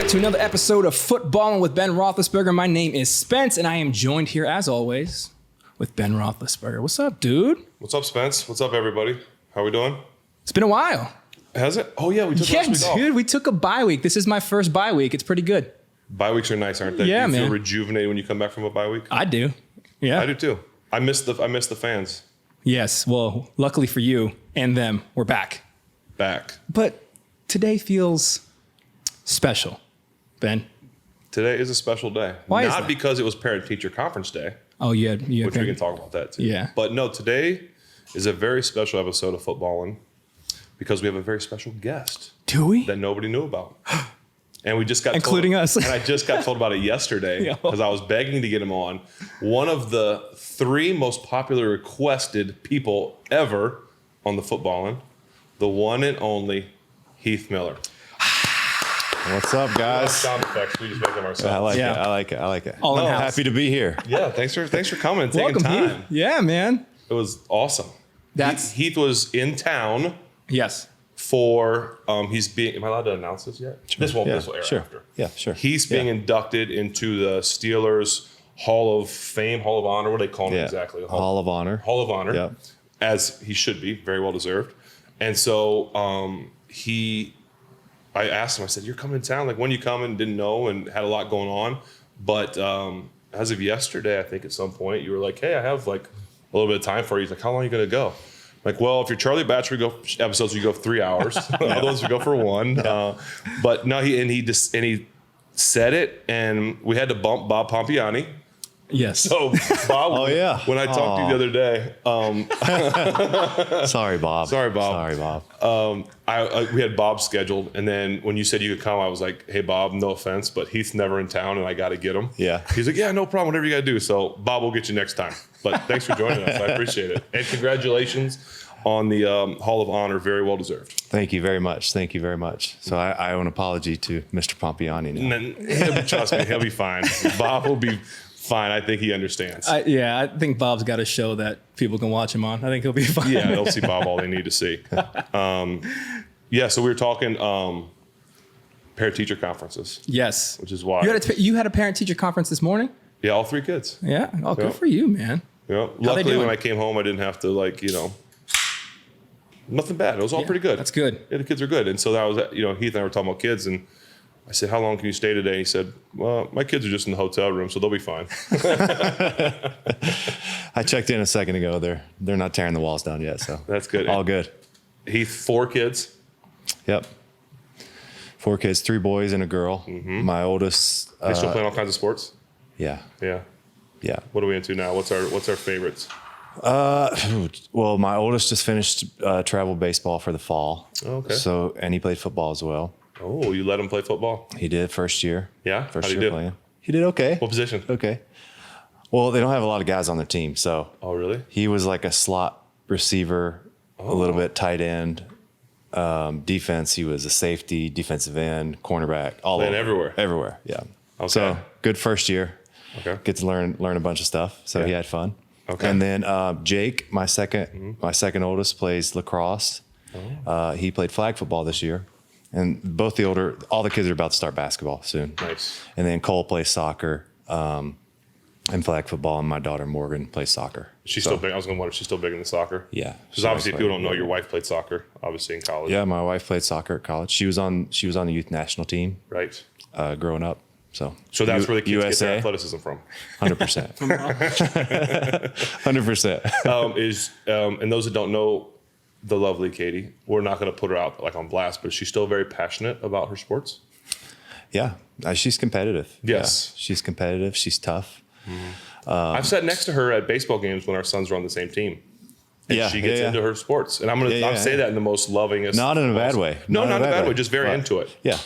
back to another episode of Footballin with Ben Roethlisberger. My name is Spence, and I am joined here, as always, with Ben Roethlisberger. What's up, dude? What's up, Spence? What's up, everybody? How we doing? It's been a while. Has it? Oh, yeah, we took last week off. Dude, we took a bye week. This is my first bye week. It's pretty good. Bye weeks are nice, aren't they? Yeah, Do you man. feel rejuvenated when you come back from a bye week? I do. Yeah. I do, too. I miss the fans. Yes. Well, luckily for you and them, we're back. But today feels special, Ben. Today is a special day. Why is Not that? because it was Parent-Teacher Conference Day, Oh, yeah. which we can talk about that, too. Yeah. But no, today is a very special episode of Footballin' because we have a very special guest Do we? that nobody knew about. And we just got Including told, us. And I just got told about it yesterday Yo. because I was begging to get him on. One of the 3 most popular requested people ever on the Footballin', the one and only Heath Miller. What's up, guys? Sound effects, we just make them ourselves. I like Yeah. it. I like it. I like it. All in house. Happy to be here. Yeah, thanks for coming and taking Welcome, time. Heath. Yeah, man. It was awesome. That's- Heath was in town Yes. for he's being. Am I allowed to announce this yet? This won't. Yeah, This will air sure. after. Yeah, sure. He's being inducted into the Steelers Hall of Fame, Hall of Honor. What do they call it Yeah. exactly? Hall of Honor. Hall of Honor. Yeah. As he should be, very well deserved. And so I asked him. I said, "You're coming to town. Like, when you coming?" Didn't know and had a lot going on. But as of yesterday, I think at some point you were like, "Hey, I have like a little bit of time for you." He's like, "How long are you going to go?" Like, well, if you're Charlie Batch, we go episodes. We go 3 hours. Others we go for 1. But no, he said it, and we had to bump Bob Pompiani. Yes. So Bob, Oh, yeah. when I talked to you the other day, Sorry, Bob. Sorry, Bob. Sorry, Bob. we had Bob scheduled, and then when you said you could come, I was like, "Hey, Bob, no offense, but Heath's never in town, and I got to get him." Yeah. He's like, "Yeah, no problem. Whatever you got to do." So Bob will get you next time. But thanks for joining us. I appreciate it, and congratulations on the Hall of Honor. Very well deserved. Thank you very much. Thank you very much. So I owe an apology to Mr. Pompiani now. And then, trust me, he'll be fine. Bob will be fine. I think he understands. I think Bob's got a show that people can watch him on. I think he'll be fine. Yeah, they'll see Bob all they need to see. So we were talking parent-teacher conferences. Yes. Which is why. You had a parent-teacher conference this morning? Yeah, all 3 kids. Yeah. Oh, good Yeah. for you, man. Yeah. they Luckily, doing? when I came home, I didn't have to nothing bad. It was all Yeah, pretty good. that's good. Yeah, the kids are good. And so that was, Heath and I were talking about kids, and I said, "How long can you stay today?" He said, "Well, my kids are just in the hotel room, so they'll be fine." I checked in a second ago. They're not tearing the walls down yet, so That's good. All good. Heath, 4 kids. Yep. 4 kids, 3 boys and a girl. My oldest. They still playing all kinds of sports. Yeah. Yeah. Yeah. What are we into now? What's our favorites? Well, my oldest just finished travel baseball for the fall. Oh, okay. So, and he played football as well. Oh, you let him play football? He did first year. Yeah? First How'd he year do? playing. He did okay. What position? Okay. Well, they don't have a lot of guys on their team, so Oh, really? he was like a slot receiver, a little bit tight end. Defense, he was a safety, defensive end, cornerback, all Playing over. everywhere. Everywhere, yeah. Okay. So good first year. Okay. Get to learn a bunch of stuff. So Yeah. he had fun. Okay. And then Jake, my second oldest, plays lacrosse. He played flag football this year. And all the kids are about to start basketball soon. Nice. And then Cole plays soccer and flag football, and my daughter Morgan plays soccer. She's still big. I was going to wonder, she's still big into soccer? Yeah. Because obviously, if people don't know, your wife played soccer, obviously, in college. Yeah, my wife played soccer at college. She was on the youth national team Right. growing up. So that's where the kids get their USA, athleticism from. 100%. 100%. And those that don't know the lovely Katie, we're not going to put her out like on blast, but she's still very passionate about her sports. Yeah, she's competitive. Yes. Yeah, she's competitive. She's tough. I've sat next to her at baseball games when our sons were on the same team. And Yeah, she gets yeah, yeah. into her sports. And I'm say that in the most lovingest. Not in a bad way. No, not in a bad way. Just very Right. into it. Yeah,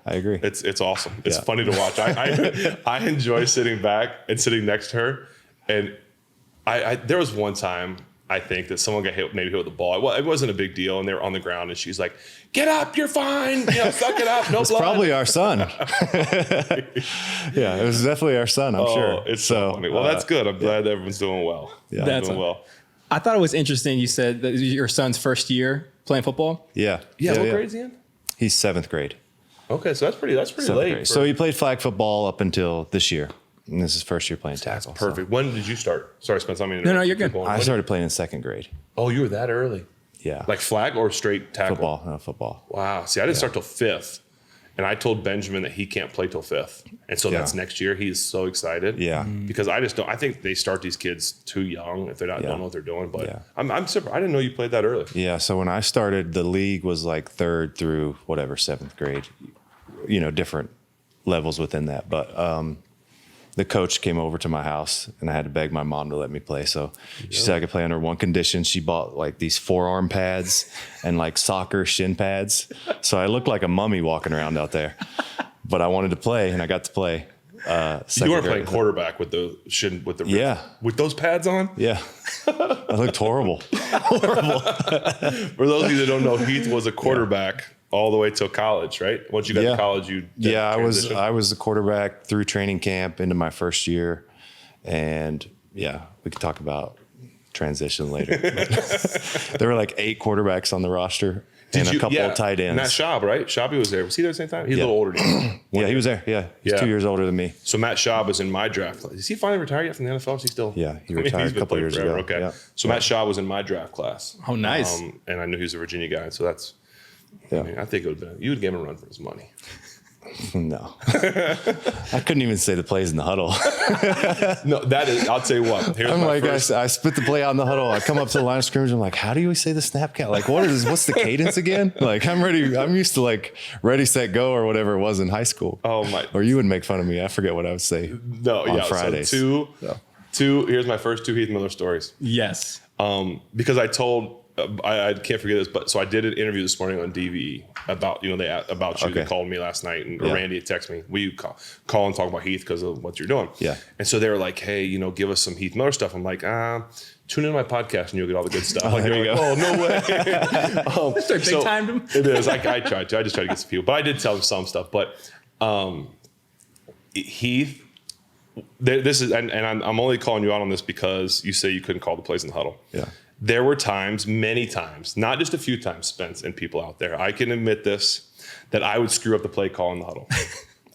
I agree. It's awesome. It's Yeah. funny to watch. I enjoy sitting back and sitting next to her. And there was one time I think that someone got maybe hit with the ball. Well, it wasn't a big deal, and they were on the ground, and she's like, "Get up, you're fine. Suck it up. No It's blood." probably our son. Yeah, it was definitely our son, I'm sure. It's so funny. Well, that's good. I'm glad that everyone's doing well. Yeah. That's doing well. I thought it was interesting. You said that your son's first year playing football. Yeah. Yeah, what grade is he in? He's 7th grade. Okay, so that's pretty late. Grade. So he played flag football up until this year. And this is his first year playing tackle. Perfect. So. When did you start? Sorry, Spence. No, you're good. I started playing in second grade. Oh, you were that early? Yeah. Like flag or straight tackle? Football. No, football. Wow. See, I didn't start till fifth. And I told Benjamin that he can't play till fifth. And so that's next year. He's so excited. Yeah. Because I think they start these kids too young if they don't know what they're doing. But I'm surprised. I didn't know you played that early. Yeah. So when I started, the league was like third through whatever, seventh grade, different levels within that. But the coach came over to my house and I had to beg my mom to let me play. So she said I could play under one condition. She bought like these forearm pads and like soccer shin pads. So I looked like a mummy walking around out there, but I wanted to play and I got to play. You weren't playing quarterback with the with those pads on? Yeah. I looked horrible. For those of you that don't know, Heath was a quarterback all the way till college, right? Once you got to college, you I was the quarterback through training camp into my first year, and we could talk about transition later. There were like 8 quarterbacks on the roster and a couple of tight ends. Matt Schaub, right? Schaub was there. Was he there at the same time? He's a little older than you. He was there. Yeah, he's 2 years older than me. So Matt Schaub was in my draft class. Is he finally retired yet from the NFL? Is he still? Yeah, he retired a couple years ago. Okay, yeah. So Matt Schaub was in my draft class. Oh, nice. And I knew he was a Virginia guy, so that's. Yeah. I think it would have been. You would give him a run for his money. No, I couldn't even say the plays in the huddle. No, that is. I'll tell you what. I'm like, I spit the play out in the huddle. I come up to the line of scrimmage. I'm like, how do you say the snap count? Like, what's the cadence again? Like, I'm ready. I'm used to like ready, set, go, or whatever it was in high school. Oh my! Or you would make fun of me. I forget what I would say. No, on Fridays. So two. Here's my first 2 Heath Miller stories. Yes. Because I told. I can't forget this, but so I did an interview this morning on DVE about you. They called me last night, and Randy had texted me. Will you call and talk about Heath because of what you're doing? Yeah. And so they were like, hey, give us some Heath Miller stuff. I'm like, tune into my podcast and you'll get all the good stuff. There you go. Oh, no way. Big timed him. It is. I tried to. I just tried to get some people, but I did tell them some stuff. But Heath, this is, and I'm only calling you out on this because you say you couldn't call the plays in the huddle. Yeah. There were times, many times, not just a few times, Spence and people out there, I can admit this, that I would screw up the play call in the huddle.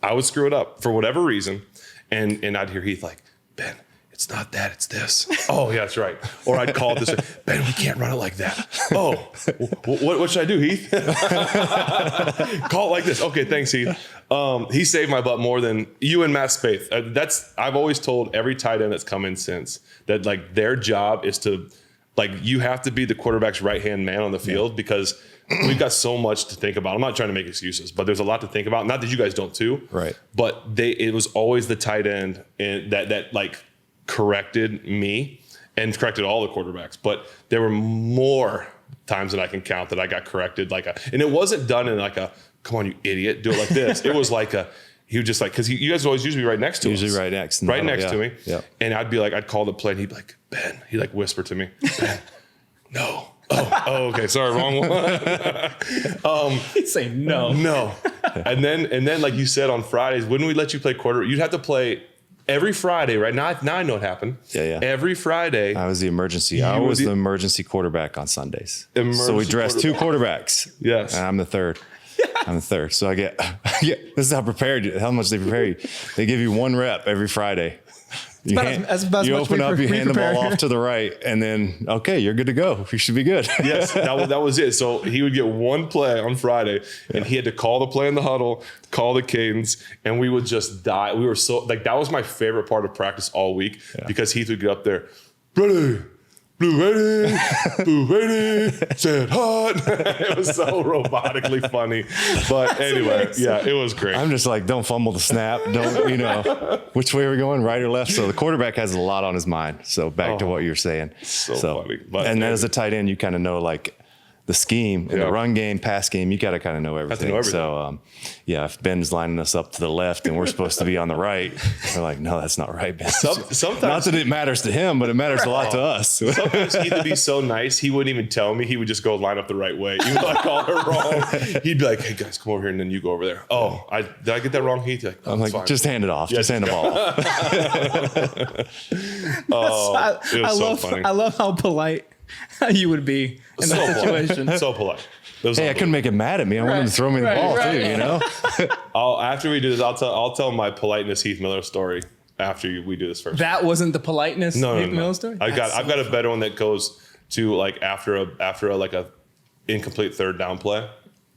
I would screw it up for whatever reason. And I'd hear Heath like, Ben, it's not that, it's this. Oh, yeah, that's right. Or I'd call it this way, Ben, we can't run it like that. Oh, what should I do, Heath? Call it like this. Okay, thanks, Heath. He saved my butt more than you and Matt Spaeth. I've always told every tight end that's come in since that like their job is to, like, you have to be the quarterback's right-hand man on the field because we've got so much to think about. I'm not trying to make excuses, but there's a lot to think about. Not that you guys don't too. Right. But it was always the tight end that like corrected me and corrected all the quarterbacks. But there were more times that I can count that I got corrected and it wasn't done in like a, come on, you idiot, do it like this. It was like he would just like, because you guys always usually be right next to us. Usually right next. Right next to me. Yeah. And I'd be like, I'd call the play and he'd be like, Ben. He'd like whisper to me, Ben, no. Oh, okay. Sorry, wrong one. He'd say no. No. And then like you said on Fridays, wouldn't we let you play quarter? You'd have to play every Friday, right? Now I know what happened. Yeah. Every Friday. I was the emergency. I was the emergency quarterback on Sundays. So we dressed 2 quarterbacks. Yes. And I'm the third. I'm the third. So I get this is how much they prepare you. They give you 1 rep every Friday. You open up, you hand the ball off to the right, and then, okay, you're good to go. You should be good. Yes, that was it. So he would get 1 play on Friday, and he had to call the play in the huddle, call the cadence, and we would just die. We were so, like, that was my favorite part of practice all week because Heath would get up there, ready, blue ready, blue ready, set hot. It was so robotically funny. But anyway, it was great. I'm just like, don't fumble the snap. Don't, which way are we going, right or left? So the quarterback has a lot on his mind. So back to what you're saying. So funny. But and then as a tight end, you kind of know like the scheme in the run game, pass game, you got to kind of know everything. So, if Ben's lining us up to the left and we're supposed to be on the right, we're like, no, that's not right, Ben. Sometimes, not that it matters to him, but it matters a lot to us. Sometimes He'd be so nice, he wouldn't even tell me. He would just go line up the right way. Even though I called her wrong, he'd be like, hey, guys, come over here, and then you go over there. Oh, did I get that wrong, Heath? Like, I'm like, fine. Just hand it off. Just hand the ball off. It was so funny. I love how polite you would be in that situation. So polite. Hey, I couldn't make him mad at me. I want him to throw me the ball too, you know? After we do this, I'll tell my politeness Heath Miller story after we do this first. That wasn't the politeness No. Miller story? I've got a better one that goes to like after a incomplete third down play.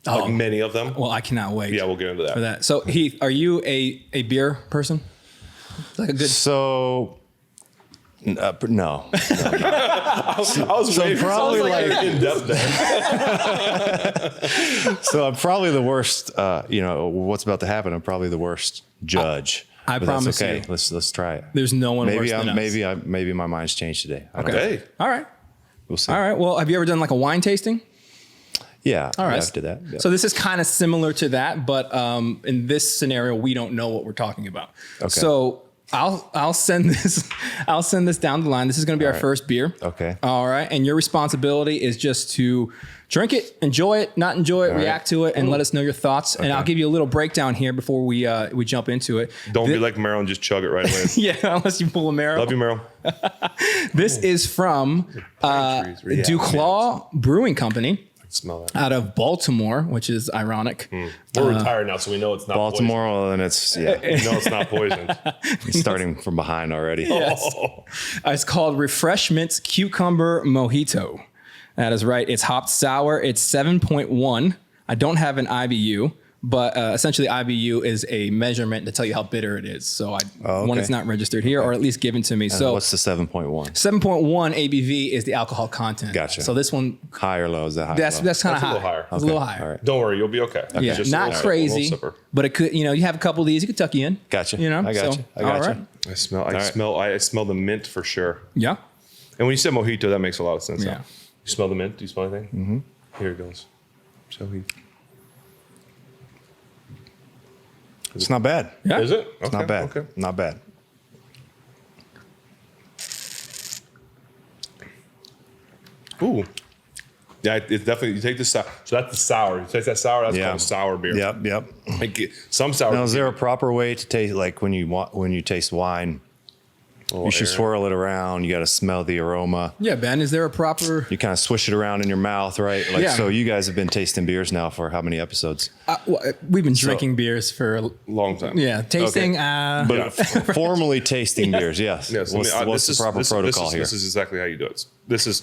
Like many of them. Well, I cannot wait. Yeah, we'll get into that. For that. So Heath, are you a beer person? Like a good. So, no. I was So waiting. probably Sounds in depth there. So I'm probably the worst, what's about to happen. I'm probably the worst judge. I But promise that's okay. you. Let's try it. There's no one worse than us. Maybe my mind's changed today. I don't know. Okay. All right. We'll see. All right. Well, have you ever done like a wine tasting? Yeah. All right. I did that. Yeah. So this is kind of similar to that, but in this scenario, we don't know what we're talking about. Okay. So I'll send this down the line. This is going to be our first beer. Okay. All right. And your responsibility is just to drink it, enjoy it, not enjoy it, react to it, and let us know your thoughts. And I'll give you a little breakdown here before we jump into it. Don't be like Merrill and just chug it right away. Yeah, unless you pull a Merrill. Love you, Merrill. This is from Duclaw Brewing Company Smell that. out of Baltimore, which is ironic. We're retired now, so we know it's not Baltimore, and it's poison. We know it's not poisoned. starting from behind already. Yes. It's called Refreshments Cucumber Mojito. That is right. It's hopped sour. It's 7.1. I don't have an IBU, but essentially IBU is a measurement to tell you how bitter it is. So one is not registered here, or at least given to me. And So what's the 7.1? 7.1 ABV is the alcohol content. Gotcha. So this one, High or low? Is that high? that's or low? kind of That's a high. little higher. It's a little higher. All right. Don't worry, you'll be okay. Yeah, Just a not little- crazy, little sipper. but it could. You have a couple of these, you could tuck you in. Gotcha. You know, I got you. I got all you. right. I smell the mint for sure. Yeah. And when you said mojito, that makes a lot of sense. Yeah. Huh? You smell the mint? Do you smell anything? Mm-hmm. Here it goes. So It's not bad. Yeah. is it? It's not bad. Okay. Not bad. Ooh. Yeah, it's definitely, you take the sour. So that's the sour. You take that sour, that's called a sour beer. Yep. Like, some sour. Now, is there a proper way to taste, like when you taste wine, you should swirl it around. You got to smell the aroma. Yeah, Ben, is there a proper? You kind of swish it around in your mouth, right? Like, Yeah. so you guys have been tasting beers now for how many episodes? We've been drinking beers for long time? tasting. But formally tasting beers, yes. Yes. What's the proper protocol here? This is exactly how you do it. This is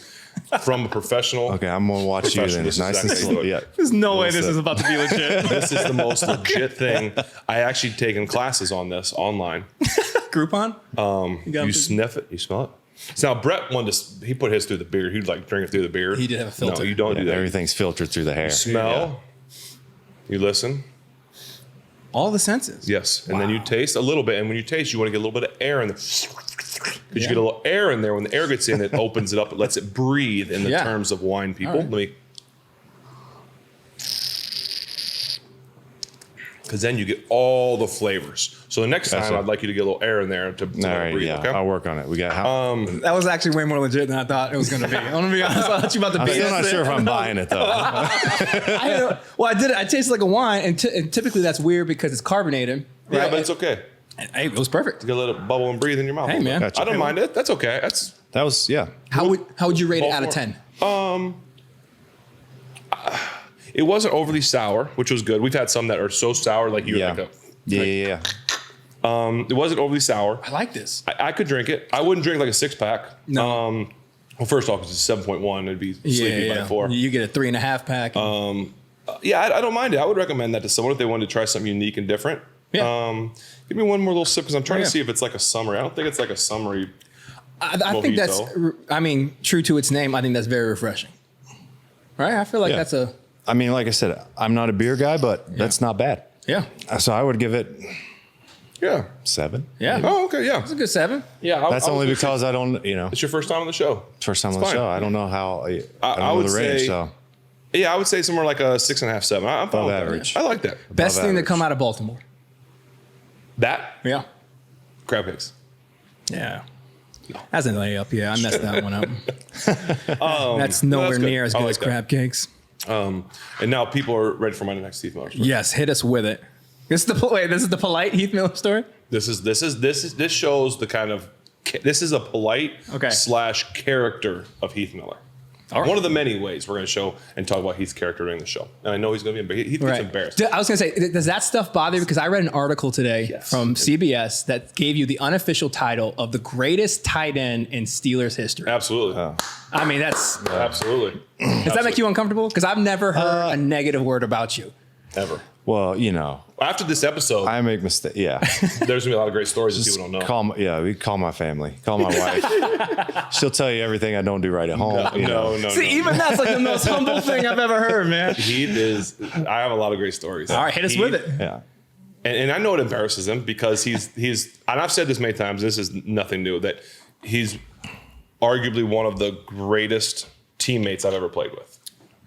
from a professional. Okay, I'm going to watch you then. This is Nice and exactly slow. how you do Yeah. it. There's no way this sip. is about to be legit. This is the most legit thing. I actually taken classes on this online. Groupon? You sniff it, you smell it. So now Brett he put his through the beer. He'd like drink it through the beer. He did have a filter. No, you don't do that. Everything's filtered through the hair. Smell. You listen. All the senses. Yes. And then you taste a little bit. And when you taste, you want to get a little bit of air in there. Because you get a little air in there. When the air gets in, it opens it up. It lets it breathe in the terms of wine people. All right. Because then you get all the flavors. So the next time, it. I'd like you to get a little air in there to All right, breathe. yeah. Okay? I'll work on it. We got That was actually way more legit than I thought it was going to be. I'm going to be honest. I thought you about to I'm be. still not sure if I'm buying it though. I did it. I tasted like a wine, and typically that's weird because it's carbonated. Yeah, right? but it's okay. Hey, it was perfect. You gotta let it bubble and breathe in your mouth. Hey, man. Gotcha. I don't mind it. That's okay. That was, yeah. How would you rate it out of 10? It wasn't overly sour, which was good. We've had some that are so sour, like you Yeah. like Yeah. it wasn't overly sour. I like this. I could drink it. I wouldn't drink like a 6-pack. No. Well, first off, it's a 7.1. It'd be sleepy by 4. You get a 3.5 pack. Yeah, I don't mind it. I would recommend that to someone if they wanted to try something unique and different. Yeah. Give me one more little sip because I'm trying Yeah. to see if it's like a summery. I don't think it's like a summery. I think that's, Mojito. true to its name. I think that's very refreshing. Right? I feel like Yeah. that's a, I mean, like I said, I'm not a beer guy, but that's not bad. yeah. So I would give it Yeah. 7. Yeah. Oh, okay. Yeah. It's a good 7. Yeah. That's only because I don't, it's your first time on the show. first time It's on the fine. show. I don't know how, I don't I know would the range, say- so. Yeah, I would say somewhere like a 6.5, 7. I'm fine Above with average. that. I like that. Best thing to average. come out of Baltimore. That Yeah. crab cakes. Yeah. That's an layup. Yeah, I messed that one up. That's no, nowhere that's good. near as I good like as that. crab cakes. And now people are ready for my next Heath Miller story. Yes, hit us with it. This is the polite Heath Miller story. This shows the kind of this is a polite Okay. / character of Heath Miller. One of the many ways we're going to show and talk about Heath's character during the show. And I know he's going to be Heath gets embarrassed. I was going to say, does that stuff bother you? Because I read an article today from CBS that gave you the unofficial title of the greatest tight end in Steelers history. Absolutely. I mean, that's... Absolutely. Does that make you uncomfortable? Because I've never heard a negative word about you. Ever. Well, after this episode, I make mistakes. Yeah. There's going to be a lot of great stories that people don't know. We call my family, call my wife. She'll tell you everything I don't do right at home. No. See, even that's like the most humble thing I've ever heard, man. I have a lot us stories. All right, hit us with it. Yeah. And I know it embarrasses him because he's, and I've said this many times, this is nothing new, that he's arguably one of the greatest teammates I've ever played with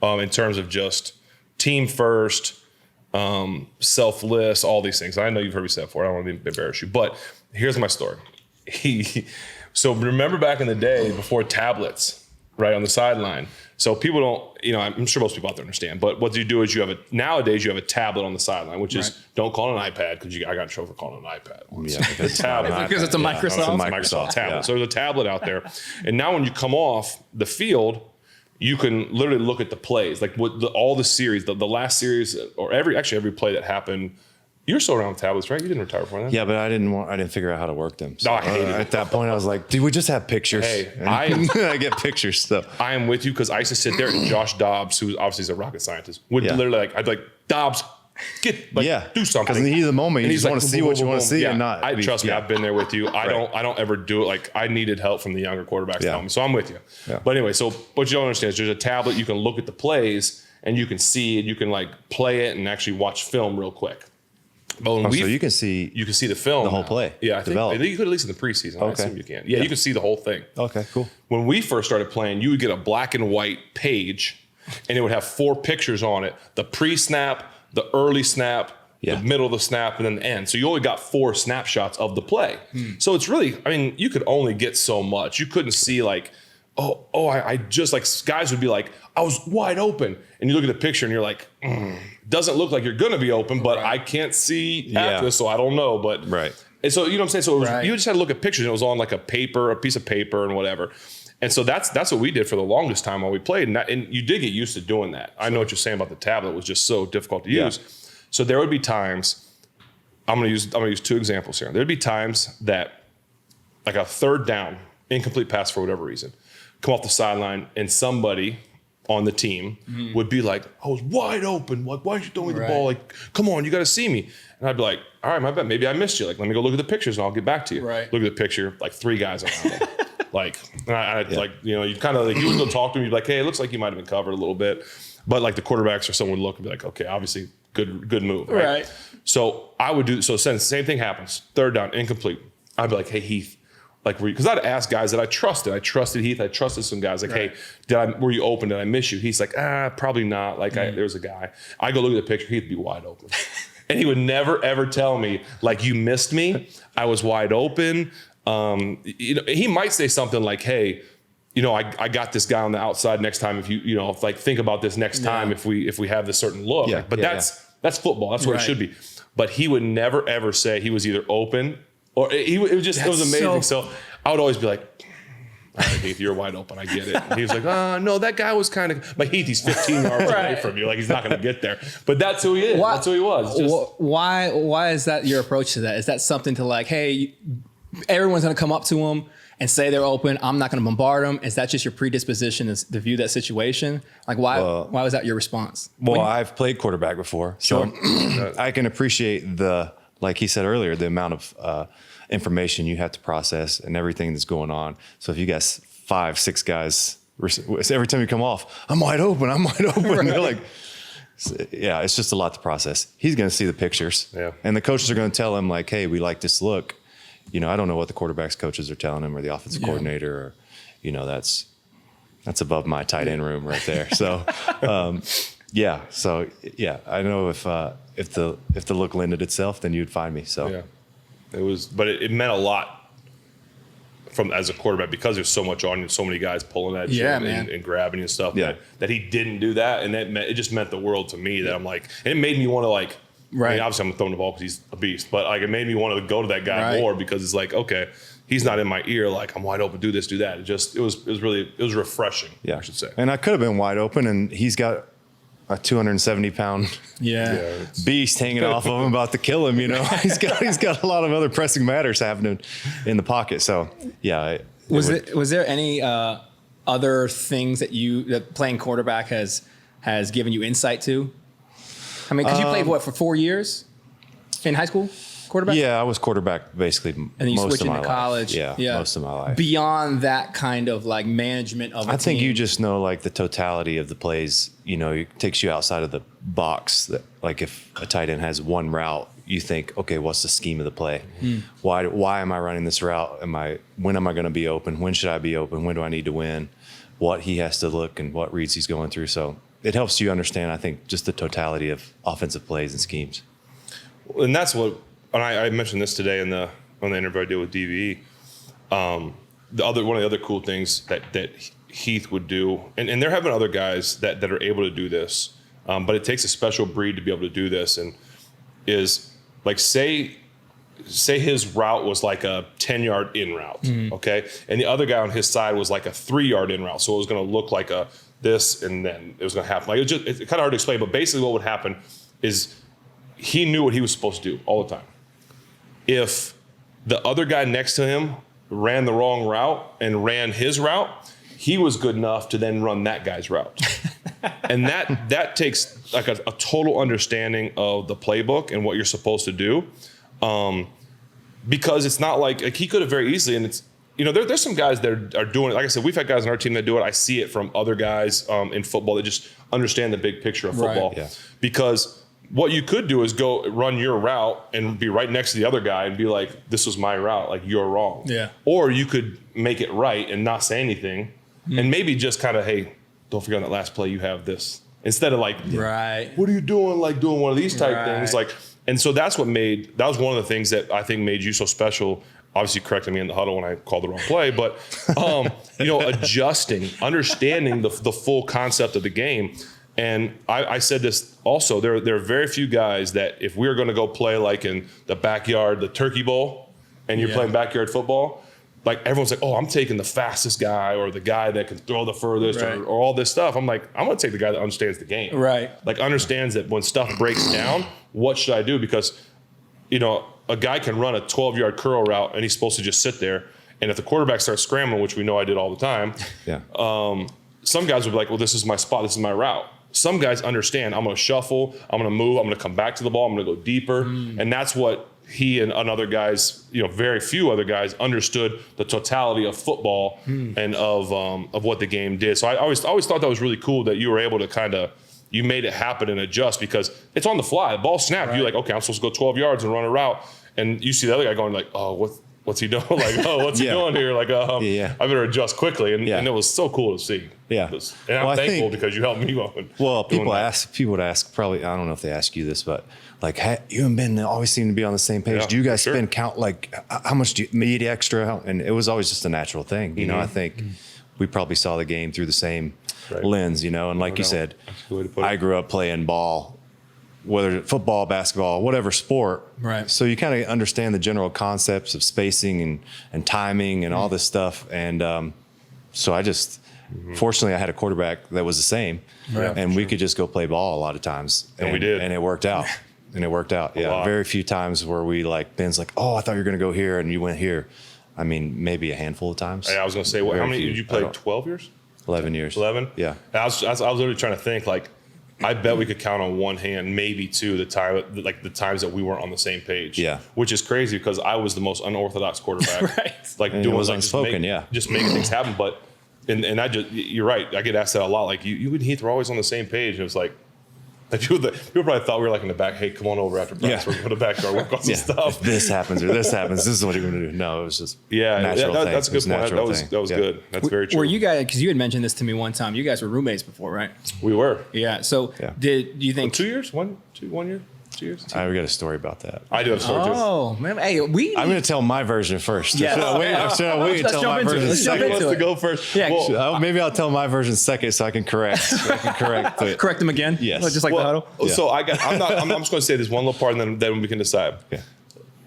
in terms of just team first, selfless, all these things. I know you've heard me say it before. I don't want to embarrass you, but here's my story. So remember back in the day before tablets, right, on the sideline. So people don't, I'm sure most people out there understand, but what you do is nowadays you have a tablet on the sideline, which is, don't call it an iPad because I got in trouble for calling it an iPad. Yeah, tablet. Because it's a Microsoft. It's a Microsoft tablet. Yeah. So there's a tablet out there. And now when you come off the field, you can literally look at the plays, like all the series, the last series, or every play that happened. You're still around with tablets, right? You didn't retire from that. Yeah, but I didn't figure out how to work them. So, I hated it. At that point, I was like, dude, we just have pictures. Hey, I get pictures. So I am with you because I used to sit there and Josh Dobbs, who obviously is a rocket scientist, would literally I'd be like, Dobbs, do something. Because in the heat of the moment, you just want to see what you want to see and not. Trust me, I've been there with you. I don't ever do it. Like I needed help from the younger quarterbacks to help me. So I'm with you. Yeah. But anyway, so what you don't understand is there's a tablet, you can look at the plays and you can see it, you can like play it and actually watch film real quick. But so you can see the film, the whole play. Yeah, I think you could at least in the preseason. Okay. I assume you can. Yeah, you can see the whole thing. Okay, cool. When we first started playing, you would get a black and white page, and it would have 4 pictures on it: the pre-snap, the early snap, the middle of the snap, and then the end. So you only got 4 snapshots of the play. So it's really, you could only get so much. You couldn't see like, I just like guys would be like, I was wide open, and you look at the picture and you're like, doesn't look like you're going to be open, but I can't see after this, so I don't know. But and so you know what I'm saying. So it was, you just had to look at pictures, and it was on like a piece of paper, and whatever. And so that's what we did for the longest time while we played, and you did get used to doing that. I know what you're saying about the tablet was just so difficult to use. So there would be times. I'm gonna use 2 examples here. There'd be times that like a third down, incomplete pass for whatever reason, come off the sideline, and somebody on the team would be like, I was wide open. Like, why did you throw me the ball? Like, come on, you got to see me. And I'd be like, all right, my bad. Maybe I missed you. Like, let me go look at the pictures and I'll get back to you. Right. Look at the picture, like 3 guys around him. Like, and I like, you kind of like, you would go talk to him. You'd be like, hey, it looks like you might have been covered a little bit. But like the quarterbacks or someone would look and be like, okay, obviously good move. Right. So I would do, same thing happens. Third down, incomplete. I'd be like, hey, Heath. Like, because I'd ask guys that I trusted. I trusted Heath. I trusted some guys. Like, hey, were you open? Did I miss you? He's like, probably not. Like, there's a guy. I go look at the picture. He'd be wide open. And he would never, ever tell me, like, you missed me. I was wide open. He might say something like, hey, I got this guy on the outside next time. If if think about this next time, if we have this certain look. Yeah. But that's football. That's what it should be. But he would never, ever say he was either open or it was amazing. So I would always be like, all right, Heath, you're wide open. I get it. And he was like, no, that guy was kind of like, Heath, he's 15 yards away from you. Like, he's not going to get there. But that's who he is. That's who he was. Why is that your approach to that? Is that something to like, hey, everyone's going to come up to him and say they're open, I'm not going to bombard them? Is that just your predisposition to view that situation? Like, why was that your response? Well, I've played quarterback before. So I can appreciate like he said earlier, the amount of information you have to process and everything that's going on. So if you got 5, 6 guys, every time you come off, I'm wide open. Right. They're like, it's just a lot to process. He's going to see the pictures. Yeah. And the coaches are going to tell him like, hey, we like this look. I don't know what the quarterback's coaches are telling him or the offensive coordinator, or, that's above my tight end room right there. So, I know if the look lended itself, then you'd find me. So it was, but it meant a lot as a quarterback because there's so much on you, so many guys pulling at you and grabbing you and stuff that he didn't do that. And it just meant the world to me that I'm like, and it made me want to like, obviously I'm throwing the ball because he's a beast, but like it made me want to go to that guy more because it's like, okay, he's not in my ear like I'm wide open, do this, do that. It was refreshing. Yeah, I should say. And I could have been wide open, and he's got a 270-pound beast hanging off of him, about to kill him. You know, he's got a lot of other pressing matters happening in the pocket. So yeah, was there any other things that playing quarterback has given you insight to? I mean, because you played for 4 years in high school, quarterback? Yeah, I was quarterback basically and then you most switched of my into life. college. Yeah, most of my life. Beyond that kind of like management of a I think team. you just know like the totality of the plays. You know, it takes you outside of the box. That, like if a tight end has one route, you think, okay, what's the scheme of the play? Why am I running this route? When am I going to be open? When should I be open? When do I need to win? What he has to look and what reads he's going through. So it helps you understand, I think, just the totality of offensive plays and schemes. And that's what, and I mentioned this today on the interview I did with DVE. One of the other cool things that Heath would do, and there have been other guys that are able to do this, but it takes a special breed to be able to do this. And is like say his route was like a 10-yard in route, okay, and the other guy on his side was like a 3-yard in route, so it was going to look like this, and then it was going to happen. Like it's kind of hard to explain, but basically what would happen is he knew what he was supposed to do all the time. If the other guy next to him ran the wrong route and ran his route, he was good enough to then run that guy's route. And that takes like a total understanding of the playbook and what you're supposed to do. Because it's not like he could have very easily, and it's, you know, there's some guys that are doing it. Like I said, we've had guys on our team that do it. I see it from other guys in football that just understand the big picture of football. Right. Yeah. Because what you could do is go run your route and be right next to the other guy and be like, this was my route, like you're wrong. Yeah. Or you could make it right and not say anything and maybe just kind of, hey, don't forget on that last play you have this. Instead of like, right, what are you doing? Like doing one of these type right. things. Like, and so that was one of the things that I think made you so special. Obviously correcting me in the huddle when I called the wrong play, but you know, adjusting, understanding the full concept of the game. And I said this also, there are very few guys that if we were going to go play like in the backyard, the turkey bowl, and you're playing backyard football, like everyone's like, oh, I'm taking the fastest guy or the guy that can throw the furthest or all this stuff. I'm like, I'm going to take the guy that understands the game. Right. Like understands that when stuff breaks down, what should I do? Because, you know, a guy can run a 12-yard curl route and he's supposed to just sit there. And if the quarterback starts scrambling, which we know I did all the time, some guys would be like, well, this is my spot. This is my route. Some guys understand, I'm going to shuffle, I'm going to move, I'm going to come back to the ball, I'm going to go deeper. And that's what he and other guys, you know, very few other guys understood the totality of football and of what the game did. So I always thought that was really cool that you were able to you made it happen and adjust because it's on the fly. The ball snapped. Right. You're like, okay, I'm supposed to go 12 yards and run a route. And you see the other guy going like, oh, what's he doing? Like, oh, what's he doing here? Like, I better adjust quickly. And it was so cool to see. Yeah. And I'm thankful because you helped me out. Well, people would ask, probably, I don't know if they ask you this, but like, hey, you and Ben always seem to be on the same page. Yeah, do you guys spend count, like, how much do you need extra? And it was always just a natural thing. You know, I think we probably saw the game through the same lens, you know, and like you said, I grew up playing ball, whether it's football, basketball, whatever sport. Right. So you kind of understand the general concepts of spacing and timing and all this stuff. And so I just, fortunately, I had a quarterback that was the same. Right. And we could just go play ball a lot of times. And we did. And it worked out. Yeah. Very few times where we like, Ben's like, oh, I thought you were going to go here and you went here. I mean, maybe a handful of times. I was going to say, how many did you play? 12 years? 11 years. 11? Yeah. I was literally trying to think, like, I bet we could count on one hand, maybe two, the times that we weren't on the same page. Yeah. Which is crazy because I was the most unorthodox quarterback. Right. Like and doing it was like unspoken, just making things happen. But and I just, you're right. I get asked that a lot. Like you and Heath were always on the same page. And it was like people probably thought we were like in the back. Hey, come on over after practice. We're going to the backyard work on some stuff. If this happens or this happens, this is what you're going to do. No, it was just natural thing. That's a good point. That was good. That's very true. Were you guys, because you had mentioned this to me one time, you guys were roommates before, right? We were. Yeah. So did you think 2 years? 1 year? 2 years? I got a story about that. I do have a story too. Oh, man. Hey, I'm going to tell my version first. Yeah. Should I wait and tell my version second? Wants to go first. Yeah. Well, maybe I'll tell my version second so I can correct. it. Correct them again? Yes. Just like the huddle? Yeah. So I'm just going to say this one little part and then we can decide. Yeah.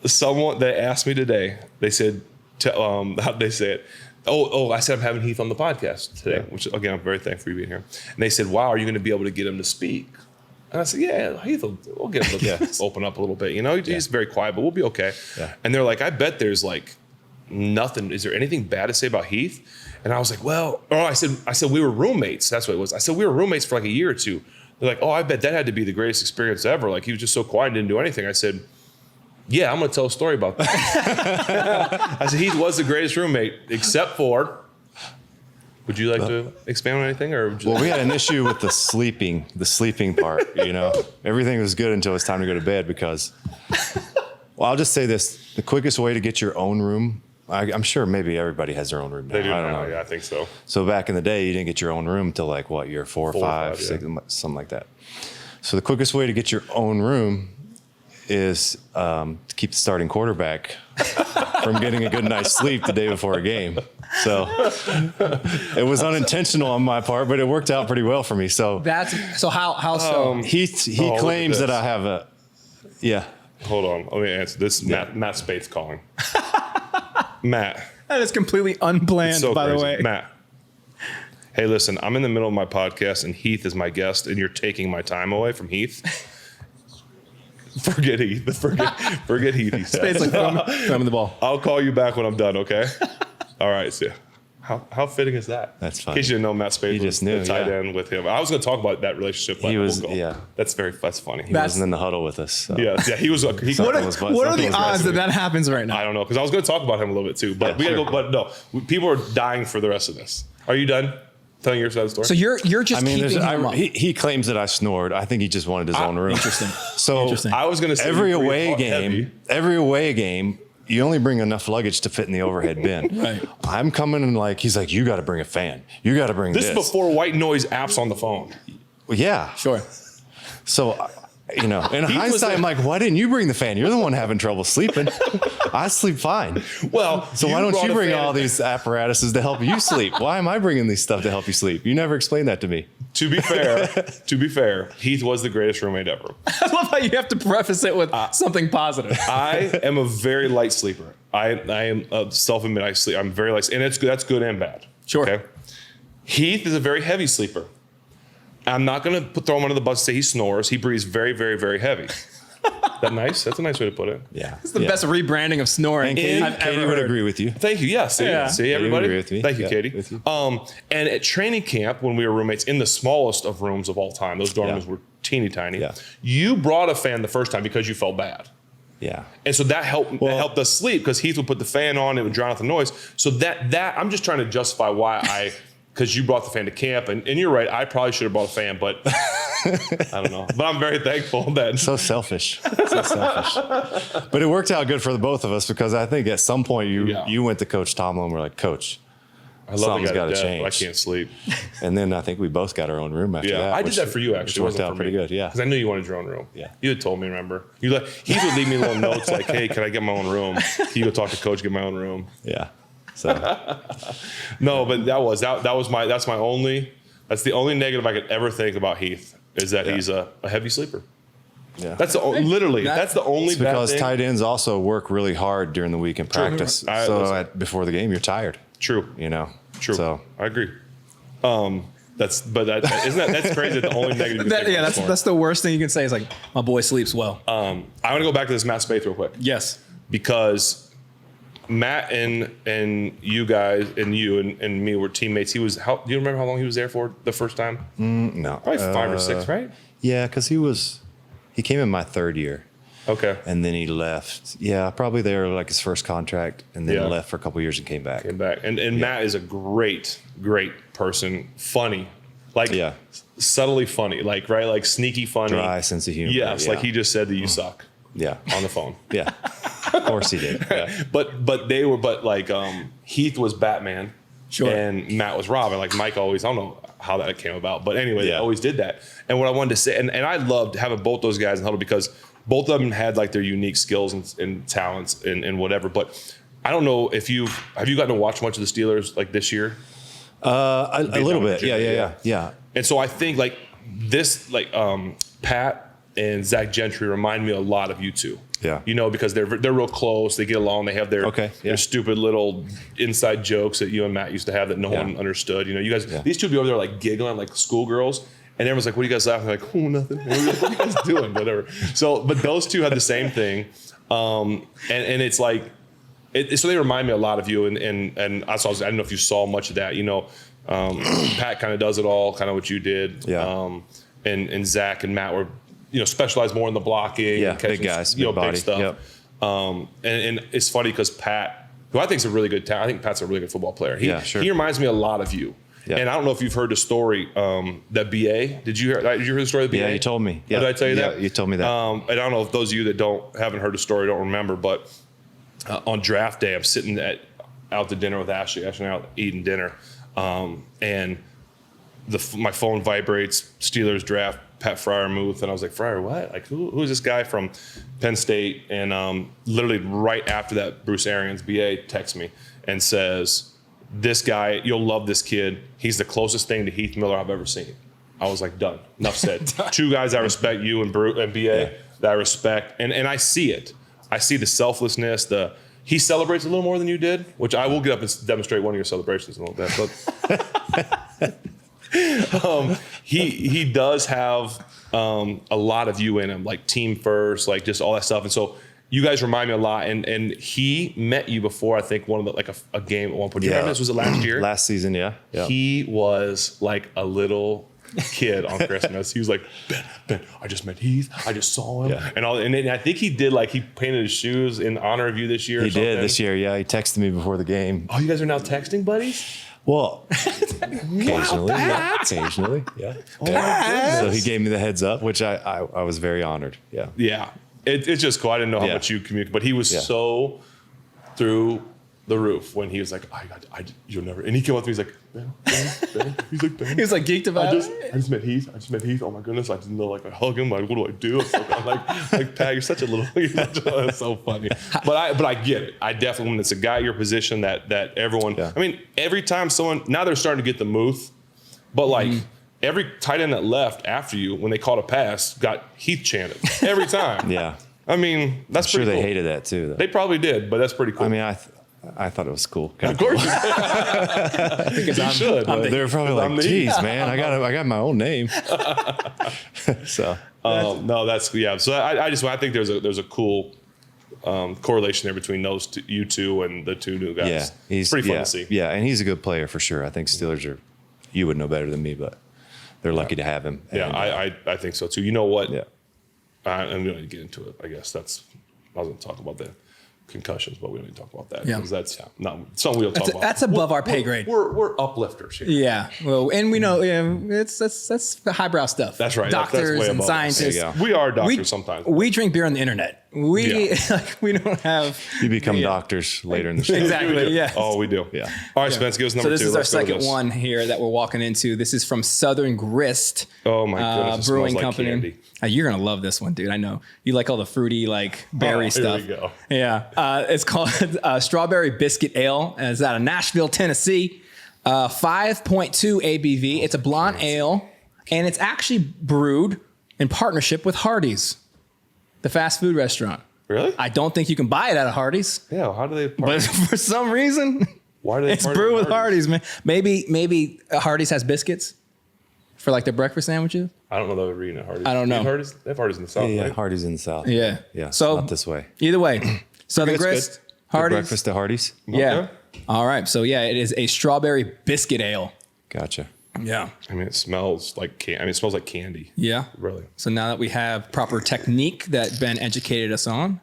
Someone that asked me today, they said, how'd they say it? I said I'm having Heath on the podcast today, which again, I'm very thankful for you being here. And they said, wow, are you going to be able to get him to speak? And I said, yeah, Heath, we'll get him to open up a little bit. You know, he's very quiet, but we'll be okay. Yeah. And they're like, I bet there's like nothing. Is there anything bad to say about Heath? And I was like, I said we were roommates. That's what it was. I said we were roommates for like a year or two. They're like, I bet that had to be the greatest experience ever. Like he was just so quiet and didn't do anything. I said, yeah, I'm going to tell a story about that. I said, Heath was the greatest roommate, except for, would you like to expand on anything? We had an issue with the sleeping part, you know. Everything was good until it's time to go to bed because, I'll just say this. The quickest way to get your own room, I'm sure maybe everybody has their own room now. They do I don't know. Yeah, I think so. So back in the day, you didn't get your own room until like, year 4 or 5, 6, something like that. So the quickest way to get your own room is to keep the starting quarterback from getting a good night's sleep the day before a game. So it was unintentional on my part, but it worked out pretty well for me. So how so? He claims that I have a Hold on, let me answer this. Matt Spaeth calling. Matt, that is completely unplanned. So by crazy. The way, Matt. Hey, listen, I'm in the middle of my podcast and Heath is my guest, and you're taking my time away from Heath. Forget Heath. Forget Heath. He said. Spade's like throw him the ball. I'll call you back when I'm done. Okay. All right. So, how fitting is that? That's fine. In case you didn't know, Matt Spaeth was tied in with him. I was going to talk about that relationship. He was. That's funny. He wasn't in the huddle with us. So. Yeah. He was. What are the odds that happens right now? I don't know because I was going to talk about him a little bit too, but we got to go. But no, people are dying for the rest of this. Are you done? Telling your side of the story. So you're just keeping him up. He claims that I snored. I think he just wanted his own room. Interesting. So I was going to say every away game, you only bring enough luggage to fit in the overhead bin. Right. I'm coming and he's like, you got to bring a fan. You got to bring this. This is before white noise apps on the phone. Well, yeah. Sure. So, in hindsight, I'm like, why didn't you bring the fan? You're the one having trouble sleeping. I sleep fine. Well, so why don't you bring all these apparatuses to help you sleep? Why am I bringing these stuff to help you sleep? You never explained that to me. To be fair, Heath was the greatest roommate ever. I love how you have to preface it with something positive. I am a very light sleeper. I am self-admit I sleep. I'm very light, and that's good and bad. Sure. Okay. Heath is a very heavy sleeper. I'm not going to throw him under the bus and say he snores. He breathes very, very, very heavy. That nice? That's a nice way to put it. Yeah. It's the best rebranding of snoring I've Katie ever would heard. agree with you. Thank you. Yeah. See everybody? Agree with me. Thank you, Katie. With you. And at training camp, when we were roommates in the smallest of rooms of all time, those dorm rooms were teeny tiny. Yeah. You brought a fan the first time because you felt bad. Yeah. And so that helped us sleep because Heath would put the fan on, it would drown out the noise. So that I'm just trying to justify why because you brought the fan to camp, and you're right, I probably should have brought a fan, but I don't know. But I'm very thankful that. So selfish. But it worked out good for the both of us because I think at some point you went to Coach Tomlin and were like, Coach, something's got to change. I can't sleep. And then I think we both got our own room after that. Yeah, I did that for you actually. It worked out pretty good, yeah. Because I knew you wanted your own room. Yeah. You had told me, remember? He would leave me little notes like, hey, can I get my own room? He would talk to Coach, get my own room. Yeah. So no, but that's the only negative I could ever think about Heath is that he's a heavy sleeper. Yeah. That's the only bad because thing. Tight ends also work really hard during the week in practice. Before the game, you're tired. True. True. So I agree. That's crazy. That the only negative. That's the worst thing you can say is like, my boy sleeps well. I want to go back to this Matt Spaeth real quick. Yes. Because Matt and you guys and you and me were teammates. Do you remember how long he was there for the first time? No. Probably 5 or 6, right? Yeah, because he came in my third year. Okay. And then he left. Yeah, probably there like his first contract, and then left for a couple of years and came back. And Matt is a great person. Funny. Subtly funny. Like sneaky funny. Dry sense of humor. Yes, like he just said that you suck. Yeah. On the phone. Yeah. Of course he did. Yeah. But Heath was Batman. Sure. And Matt was Robin. Like Mike always, I don't know how that came about, but anyway, they always did that. And what I wanted to say, and I loved having both those guys in huddle because both of them had like their unique skills and talents and whatever. But I don't know if have you gotten to watch much of the Steelers like this year? A little bit. Yeah. And so I think like this, Pat and Zach Gentry remind me a lot of you two. Yeah. You know, because they're real close. They get along. They have their stupid little inside jokes that you and Matt used to have that no one understood. You know, you guys, these two be over there like giggling like schoolgirls. And everyone's like, what are you guys laughing? They're like, oh, nothing. What are you guys doing? Whatever. So, but those two had the same thing. And it's like, so they remind me a lot of you. And I don't know if you saw much of that. You know, Pat kind of does it all, kind of what you did. Yeah. And Zach and Matt were, you know, specialized more in the blocking. Yeah, catching, big guys, you know, big body. big stuff. Yep. And it's funny because Pat, who I think is a really good talent, I think Pat's a really good football player. He reminds me a lot of you. Yeah. And I don't know if you've heard the story that BA. Did you hear the story of BA? Yeah, you told me. Yeah. Did I tell you that? Yeah, you told me that. And I don't know if those of you that haven't heard the story don't remember, but on draft day, I'm sitting out to dinner with Ashley. Ashley and I out eating dinner, and my phone vibrates. Steelers draft Pat Fryermuth, and I was like, Fryer, what? Like, who's this guy from Penn State? And literally right after that, Bruce Arians, BA, texts me and says, this guy, you'll love this kid. He's the closest thing to Heath Miller I've ever seen. I was like, done. Enough said. Two guys I respect, you and BA, that I respect. And I see it. I see the selflessness. He celebrates a little more than you did, which I will get up and demonstrate one of your celebrations in a little bit. But he does have a lot of you in him, like team first, like just all that stuff. And so you guys remind me a lot, and he met you before, I think, one of the, a game at one point. Do you remember this? Was it last year? Last season, yeah. He was like a little kid on Christmas. He was like, Ben, I just met Heath. I just saw him. Yeah. And I think he did, like, he painted his shoes in honor of you this year. He did this year, yeah. He texted me before the game. Oh, you guys are now texting buddies? Well, occasionally, yeah. So he gave me the heads up, which I was very honored. Yeah. Yeah. It's just cool. I didn't know how much you communicate, but he was so through the roof when he was like, you'll never. And he came up to me, he's like, Ben. He's like, Ben. He was like geeked about it. I just met Heath. Oh my goodness. I didn't know, like, I hug him. Like, what do I do? I'm like, Pat, you're such a little, that's so funny. But I get it. I definitely, when it's a guy at your position that everyone, I mean, every time now they're starting to get the Muth, but like, every tight end that left after you, when they caught a pass, got Heath chanted every time. Yeah. I mean, that's pretty cool. They hated that too, though. They probably did, but that's pretty cool. I mean, I thought it was cool. Of course you did. You should. They were probably like, geez, man, I got my own name. So. No, that's, yeah. So I think there's a cool correlation there between you two and the two new guys. Yeah. It's pretty fun to see. Yeah, and he's a good player for sure. I think Steelers you would know better than me, but they're lucky to have him. And, I think so too. You know what? Yeah. I'm going to get into it, I guess. I was going to talk about the concussions, but we don't need to talk about that because that's not something we don't talk about. That's above our pay grade. We're uplifters here. Yeah. Well, and we know that's highbrow stuff. That's right. Doctors that's and scientists. We are doctors sometimes. We drink beer on the internet. We don't have. You become doctors later in the show. Exactly. Yeah. Oh, we do. Yeah. All right, Spence, give us number two. So this is our second one here that we're walking into. This is from Southern Grist. Oh my goodness, it brewing smells like company. candy. You're gonna love this one, dude. I know you like all the fruity, like berry stuff. Here we go. Yeah, it's called Strawberry Biscuit Ale. And it's out of Nashville, Tennessee. 5.2 ABV. It's a blonde ale, and it's actually brewed in partnership with Hardee's, the fast food restaurant. Really? I don't think you can buy it at a Hardee's. Yeah. How do they? But for some reason, why do they? It's brewed with Hardee's, man. Maybe Hardee's has biscuits for like their breakfast sandwiches. I don't know that we're eating at Hardee's. I don't know. They have Hardee's in the South, Yeah, right? Hardee's in the South. Yeah. Yeah. So not this way. Either way, Southern That's Grist, good. Hardee's. Breakfast at Hardee's. Yeah. Okay. All right. So yeah, it is a strawberry biscuit ale. Gotcha. Yeah. I mean, it smells like it smells like candy. Yeah. Really. So now that we have proper technique that Ben educated us on.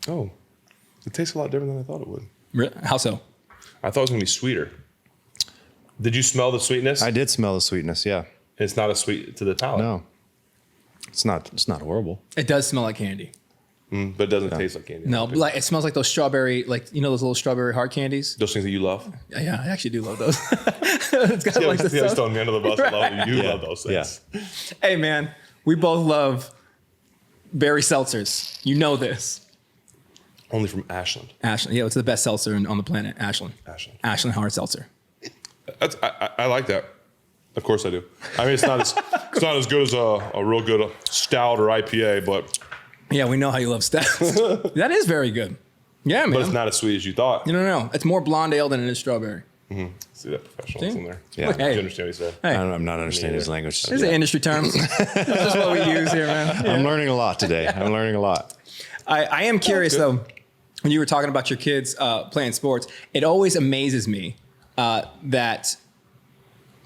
Oh, it tastes a lot different than I thought it would. How so? I thought it was gonna be sweeter. Did you smell the sweetness? I did smell the sweetness. Yeah. It's not as sweet to the palate. No. It's not horrible. It does smell like candy. But it doesn't taste like candy. No, but like it smells like those strawberry, like you know those little strawberry hard candies. Those things that you love. Yeah, I actually do love those. It's got like the just throwing me under the bus. I love it. You love those things. Yeah. Hey man, we both love berry seltzers. You know this. Only from Ashland. Ashland, yeah, it's the best seltzer on the planet. Ashland hard seltzer. I like that. Of course I do. I mean, it's not as good as a real good stout or IPA, but Yeah, we know how you love stats. That is very good. Yeah, man. But it's not as sweet as you thought. No. It's more blonde ale than it is strawberry. See that professional's in there. Yeah. Look, Do hey. you understand what he said? Hey. I'm not understanding his language. These are industry terms. That's just what we use here, man. I'm learning a lot today. I'm learning a lot. I am curious, though, when you were talking about your kids playing sports, it always amazes me that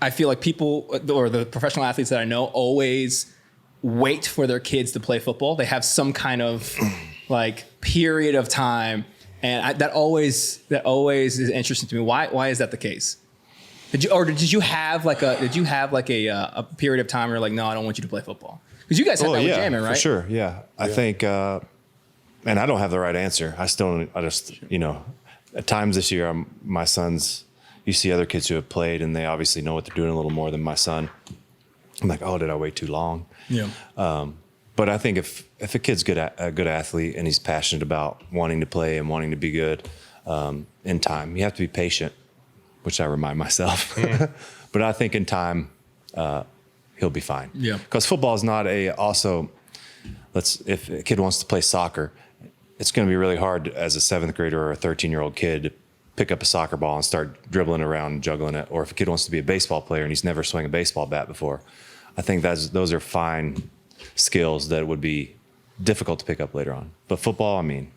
I feel like people or the professional athletes that I know always wait for their kids to play football. They have some kind of like period of time. And that always is interesting to me. Why is that the case? Did you have a period of time where you're like, no, I don't want you to play football? Because you guys had that with Jamin, right? For sure. Yeah. I think, and I don't have the right answer. At times this year, my sons, you see other kids who have played and they obviously know what they're doing a little more than my son. I'm like, oh, did I wait too long? Yeah. But I think if a kid's a good athlete and he's passionate about wanting to play and wanting to be good in time, you have to be patient, which I remind myself. But I think in time, he'll be fine. Yeah. Because football is not if a kid wants to play soccer, it's going to be really hard as a 7th grader or a 13-year-old kid to pick up a soccer ball and start dribbling around and juggling it. Or if a kid wants to be a baseball player and he's never swung a baseball bat before, I think those are fine skills that would be difficult to pick up later on. But football, I mean,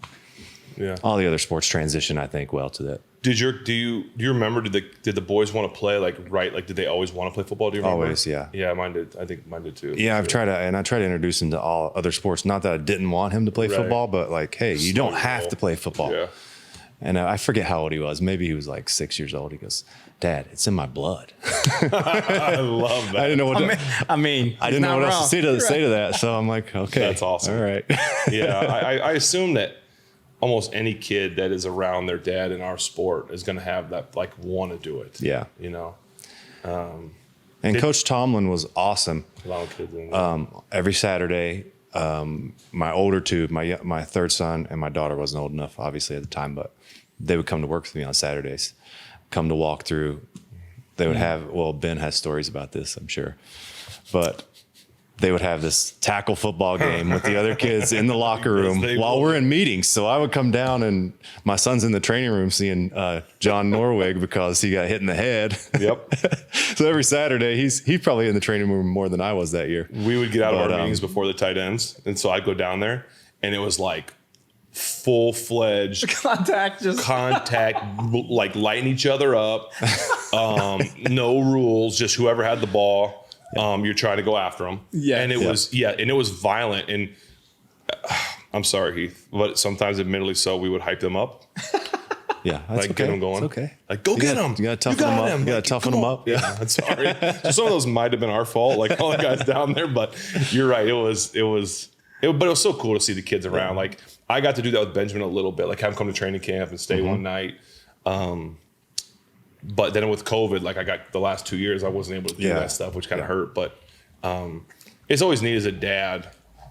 all the other sports transition, I think, well to that. Do you remember? Did the boys want to play did they always want to play football? Do you remember? Always, yeah. Yeah, mine did. I think mine did too. Yeah, I try to introduce him to all other sports. Not that I didn't want him to play football, but like, hey, you don't have to play football. Yeah. And I forget how old he was. Maybe he was like 6 years old. He goes, Dad, it's in my blood. I love that. I didn't know what I didn't know what else to say to that. So I'm like, okay. That's awesome. All right. Yeah, I assume that almost any kid that is around their dad in our sport is going to have that, like, want to do it. Yeah. You know? And Coach Tomlin was awesome. A lot of kids in there. Every Saturday, my older two, my third son and my daughter wasn't old enough, obviously, at the time, but they would come to work with me on Saturdays, come to walk through. They would Ben has stories about this, I'm sure, but they would have this tackle football game with the other kids in the locker room while we're in meetings. So I would come down and my son's in the training room seeing John Norwig because he got hit in the head. Yep. So every Saturday he's probably in the training room more than I was that year. We would get out of our meetings before the tight ends. And so I'd go down there and it was like full-fledged contact, like lighting each other up. No rules, just whoever had the ball. You're trying to go after them. Yeah. And it was violent. And I'm sorry, Heath, but sometimes, admittedly so, we would hype them up. Yeah. That's like, get them going. It's okay. Like, go get them. You got to toughen them up. You got to toughen them up. Yeah. I'm sorry. So some of those might have been our fault, like all the guys down there, but you're right. But it was so cool to see the kids around. Like, I got to do that with Benjamin a little bit, like have him come to training camp and stay one night. But then with COVID, like I got the last 2 years, I wasn't able to do that stuff, which kind of hurt. But it's always neat as a dad,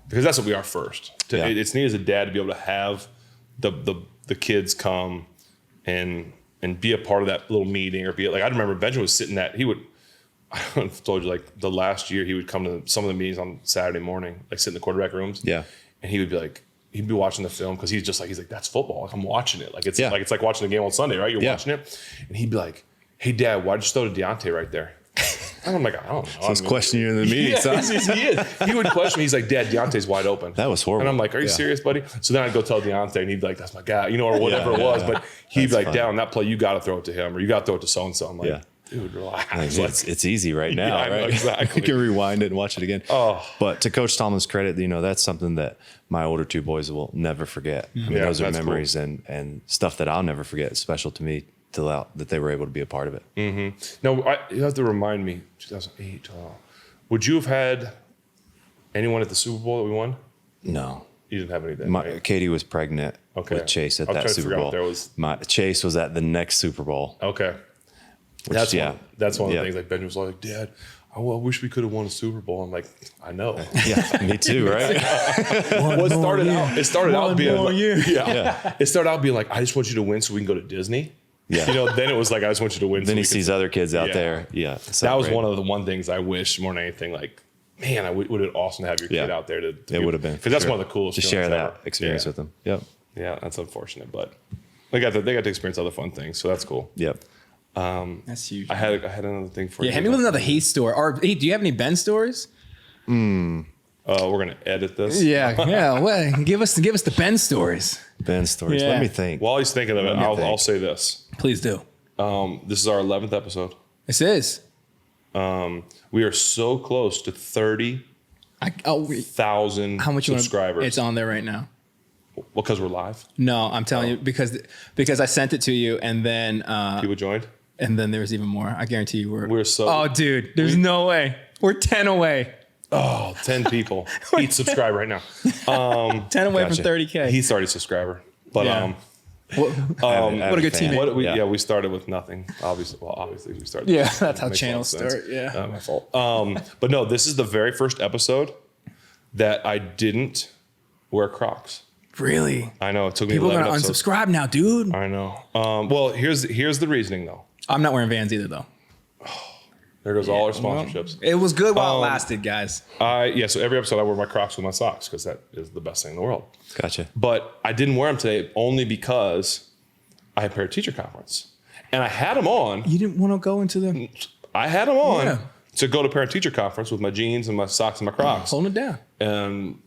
because that's what we are first. It's neat as a dad to be able to have the kids come and be a part of that little meeting, or be like, I remember Benjamin was sitting I told you, like the last year he would come to some of the meetings on Saturday morning, like sit in the quarterback rooms. Yeah. And he would be like, he'd be watching the film because he's like, that's football. Like, I'm watching it. Like it's like watching the game on Sunday, right? You're watching it. And he'd be like, hey, Dad, why'd you throw to Deontay right there? And I'm like, I don't know. So he's questioning you in the meeting. He is. He would question me. He's like, Dad, Deontay's wide open. That was horrible. And I'm like, are you serious, buddy? So then I'd go tell Deontay, and he'd be like, that's my guy, or whatever it was. But he'd be like, Dad, on that play, you got to throw it to him, or you got to throw it to so-and-so. I'm like, dude, relax. It's easy right now, right? Know, exactly. You can rewind it and watch it again. Oh. But to Coach Tomlin's credit, that's something that my older two boys will never forget. I mean, those are memories and stuff that I'll never forget. It's special to me that they were able to be a part of it. Mm-hmm. Now, you have to remind me, 2008, would you have had anyone at the Super Bowl that we won? No. You didn't have any then, right? Katie was pregnant with Chase at that Super Bowl. Chase was at the next Super Bowl. Okay. That's one of the things. Like, Ben was like, Dad, I wish we could have won a Super Bowl. I'm like, I know. Yeah, me too, right? It started out being like, I just want you to win so we can go to Disney. Yeah. Then it was like, I just want you to win. Then he sees other kids out there. Yeah. That was one of the things I wish more than anything, like, man, would have been awesome to have your kid out there. It would have been. Because that's one of the coolest to share that ever. experience with them. Yep. Yeah, that's unfortunate, but they got to experience other fun things, so that's cool. Yep. That's huge. I had another thing for you. Yeah, hit me with another Heath story. Or Heath, do you have any Ben stories? We're gonna edit this. Yeah. Well, give us the Ben stories. Ben stories. Yeah. Let me think. While he's thinking of it, I'll say this. Please do. This is our 11th episode. This is. We are so close to 30,000 How much subscribers. It's on there right now. Well, because we're live. No, I'm telling you because I sent it to you and then People joined. and then there was even more. I guarantee you We're so. Oh, dude, there's no way. We're 10 away. 10 people. Each subscribe right now. 10 away Gotcha. from 30K. He's already a subscriber, but Yeah. What a good teammate. we started with nothing. Obviously we started. Yeah, with that's how Makes a lot of channels sense. start. Yeah. My fault. But no, this is the very first episode that I didn't wear Crocs. Really? I know it took me. People are 11 gonna episodes. unsubscribe now, dude. I know. Well, here's the reasoning though. I'm not wearing Vans either, though. There goes all our sponsorships. It was good while it lasted, guys. So every episode I wear my Crocs with my socks because that is the best thing in the world. Gotcha. But I didn't wear them today only because I had parent teacher conference, and I had them on. You didn't want to go into the I had them on Yeah. to go to parent teacher conference with my jeans and my socks and my Crocs. holding it down. And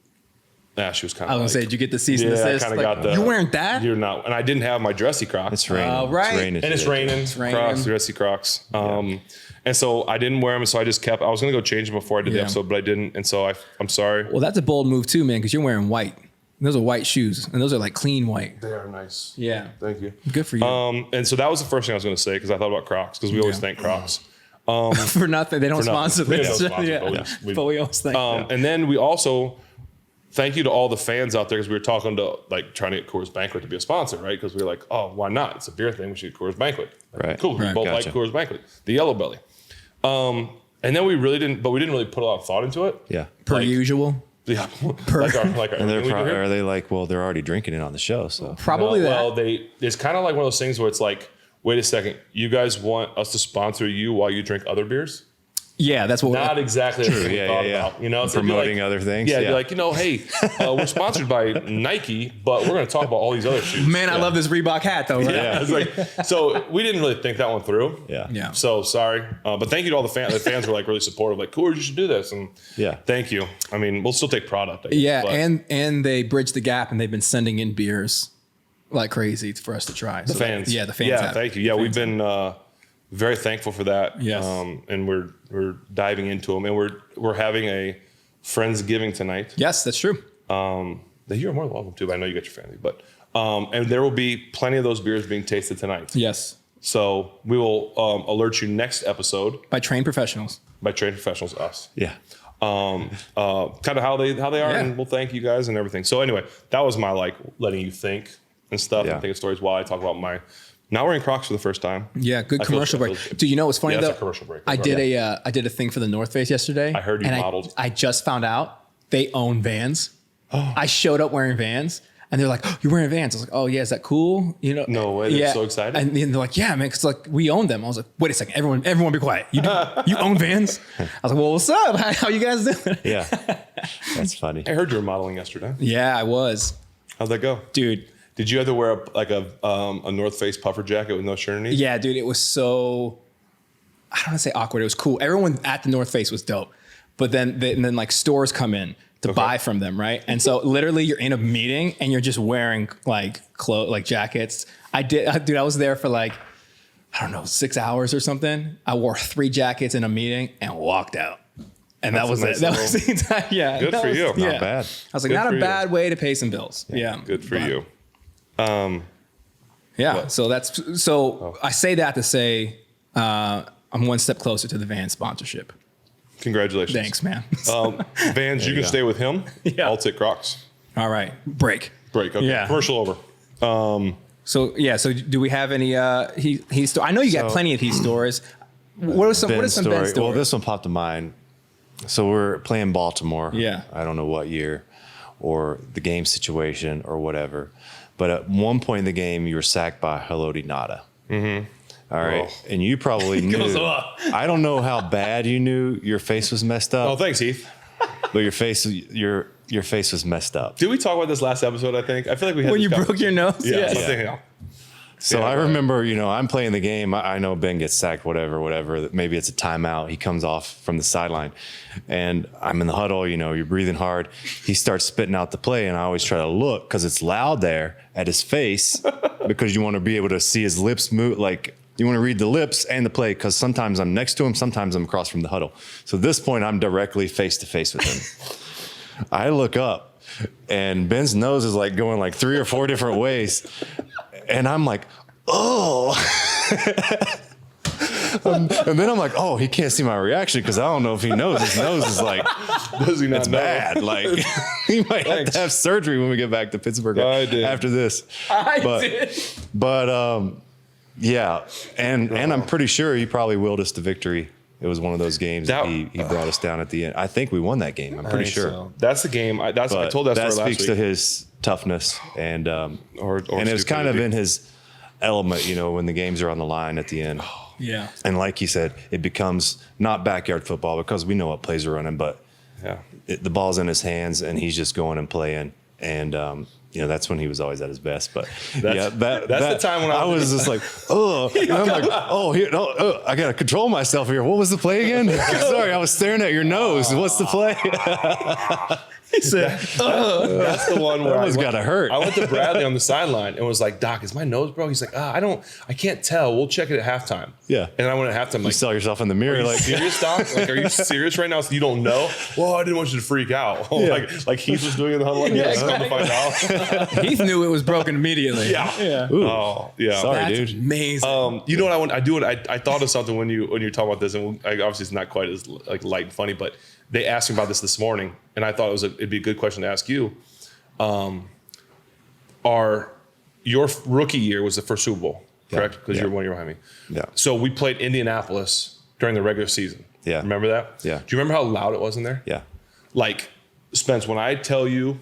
she was kind I of. was gonna say, did you get the cease and Yeah, I desist? kind of got the. You're wearing that? You're not, and I didn't have my dressy Crocs. It's raining. right. It's raining. And it's today. raining. raining. Crocs, dressy Crocs. And so I didn't wear them, and so I just kept. I was gonna go change them before I did the Yeah. episode, but I didn't, and so I'm sorry. Well, that's a bold move too, man, because you're wearing white. Those are white shoes, and those are like clean white. They are nice. Yeah. Thank you. Good for you. And so that was the first thing I was going to say because I thought about Crocs because we always thank Crocs. For nothing. They don't For nothing. sponsor They this. don't sponsor, Yeah. but But we always thank them. And then we also thank you to all the fans out there because we were talking to trying to get Coors Banquet to be a sponsor, right? Because we were like, oh, why not? It's a beer thing. We should get Coors Banquet. Right. Cool. We Right. both Gotcha. like Coors Banquet, the Yellow Belly. And then we didn't really put a lot of thought into it. Yeah. Per like- usual. Yeah. like our And everything we do here. are they like, well, they're already drinking it on the show, so Probably No, that. Well, it's kind of like one of those things where it's like, wait a second, you guys want us to sponsor you while you drink other beers? Yeah, that's what Not exactly the thing we Yeah, thought yeah, yeah. about. You know, so it'd be Promoting like, other things, Yeah, yeah. you're like, hey, we're sponsored by Nike, but we're going to talk about all these other shoes. Man, I love this Reebok hat though, right? Yeah, it's like, so we didn't really think that one through. yeah. Yeah. So sorry, but thank you to all the fans. The fans were like really supportive, like, cool, you should do this, and Yeah. thank you. I mean, we'll still take product. I guess, Yeah, but and they bridged the gap and they've been sending in beers like crazy for us to try. the fans. Yeah, the fans. Yeah, have. thank you. Yeah, we've been very thankful for that. Yes. And we're diving into them, and we're having a Friendsgiving tonight. Yes, that's true. That you're more than welcome to. But I know you got your family, but and there will be plenty of those beers being tasted tonight. Yes, So we will alert you next episode by trained professionals. by trained professionals, us. Yeah. Kind of how they are, Yeah. and we'll thank you guys and everything. So anyway, that was my letting you think and stuff Yeah. and think of stories while I talk about my not wearing Crocs for the first time. Yeah, good I feel- commercial I break. feel- Do you know what's funny Yeah, though? that's a commercial break. I did I did a thing for the North Face yesterday. I heard you and modeled. I just found out they own Vans. I showed up wearing Vans. And they're like, oh, you're wearing Vans. I was like, oh yeah, is that cool? You know? No way, they're so excited. And then they're like, yeah, man, because like we own them. I was like, wait a second, everyone, be quiet. You own Vans? I was like, well, what's up? How you guys doing? Yeah. That's funny. I heard you were modeling yesterday. Yeah, I was, How'd that go? dude. Did you have to wear a North Face puffer jacket with no shirt underneath? Yeah, dude, it was so, I don't want to say awkward. It was cool. Everyone at the North Face was dope. But then like stores come in to buy from them, right? And so literally you're in a meeting and you're just wearing like clothes, like jackets. I was there for like, I don't know, 6 hours or something. I wore 3 jackets in a meeting and walked out. And that was That's it. a That nice was the entire, yeah. Good that for was- you. Yeah. Not bad. I was like, Good not for a you. bad way to pay some bills. Yeah. Good for But- you. Yeah. What? So I say that to say I'm one step closer to the Van sponsorship. Congratulations. Thanks, man. Vans, you can go. stay with him. Yeah. I'll take Crocs. All right. Break. Break. Okay. Yeah. Commercial over. So yeah. So do we have any Heath stories? I know you got So- plenty of Heath stories. What are some Ben stories? Well, this one popped to mind. So we're playing Baltimore. Yeah. I don't know what year or the game situation or whatever. But at one point in the game, you were sacked by Haloti Ngata. Mm-hmm. All right. Oh. And you probably knew. up. I don't know how bad you knew your face was messed up. Oh, thanks, Heath. But your face was messed up. Did we talk about this last episode, I think? I feel like we had When this you broke your nose? Yeah. Yes. Something. So I remember, I'm playing the game. I know Ben gets sacked, whatever. Maybe it's a timeout. He comes off from the sideline and I'm in the huddle, you're breathing hard. He starts spitting out the play and I always try to look because it's loud there at his face because you want to be able to see his lips move. Like you want to read the lips and the play because sometimes I'm next to him, sometimes I'm across from the huddle. So at this point, I'm directly face to face with him. I look up and Ben's nose is like going like 3 or 4 different ways. And I'm like, oh. And then I'm like, oh, he can't see my reaction because I don't know if he knows. His nose is like, Does he not it's know? Bad. Like, he might have to have surgery when we get back to Pittsburgh I did. after this. I But- did. But yeah, and I'm pretty sure he probably willed us to victory. It was one of those games that he brought us down at the end. I think we won that game. I'm pretty sure. So. That's the game. I But told that story last speaks week. to his toughness and or and it was kind of stupidity. in his element, when the games are on the line at the end. Yeah. And like you said, it becomes not backyard football because we know what plays are running, but Yeah. the ball's in his hands and he's just going and playing. And that's when he was always at his best. But That's the time when I was just like, oh, and I'm like, I got to control myself here. What was the play again? Sorry, I was staring at your nose. What's the play? He said, That's the one where That one's gotta hurt. I went to Bradley on the sideline and was like, Doc, is my nose broke? He's like, I can't tell. We'll check it at halftime. Yeah. And I went at halftime You like, saw yourself in the mirror, are you like, serious, Doc? Like, are you serious right now? So you don't know? Well, I didn't want you to freak out. Yeah. like Heath was doing in the huddle. Yeah, come to find out. Heath knew it was broken immediately. Yeah. Ooh, Oh, yeah. sorry, That's dude. amazing. You know what I thought of something when you're talking about this, and obviously it's not quite as like light and funny, but they asked me about this morning, and I thought it'd be a good question to ask you. Your rookie year was the first Super Bowl, correct? Because you're 1 year behind me. Yeah. So we played Indianapolis during the regular season. Yeah. Remember that? Yeah. Do you remember how loud it was in there? Yeah. Like, Spence, when I tell you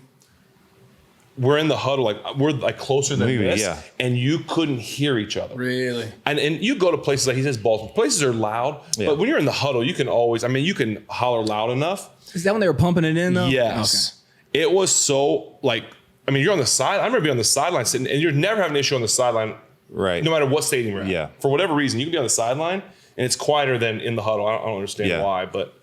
we're in the huddle, like we're like closer than Maybe, this, yeah. and you couldn't hear each other. Really? And you go to places like he says Baltimore. Places are loud, Yeah. but when you're in the huddle, you can always, you can holler loud enough. Is that when they were pumping it in, though? Yes. It was so like, you're on the side. I remember being on the sideline sitting, and you're never having an issue on the sideline, Right. no matter what stadium you're at. Yeah. For whatever reason, you can be on the sideline, and it's quieter than in the huddle. I don't understand Yeah. why, but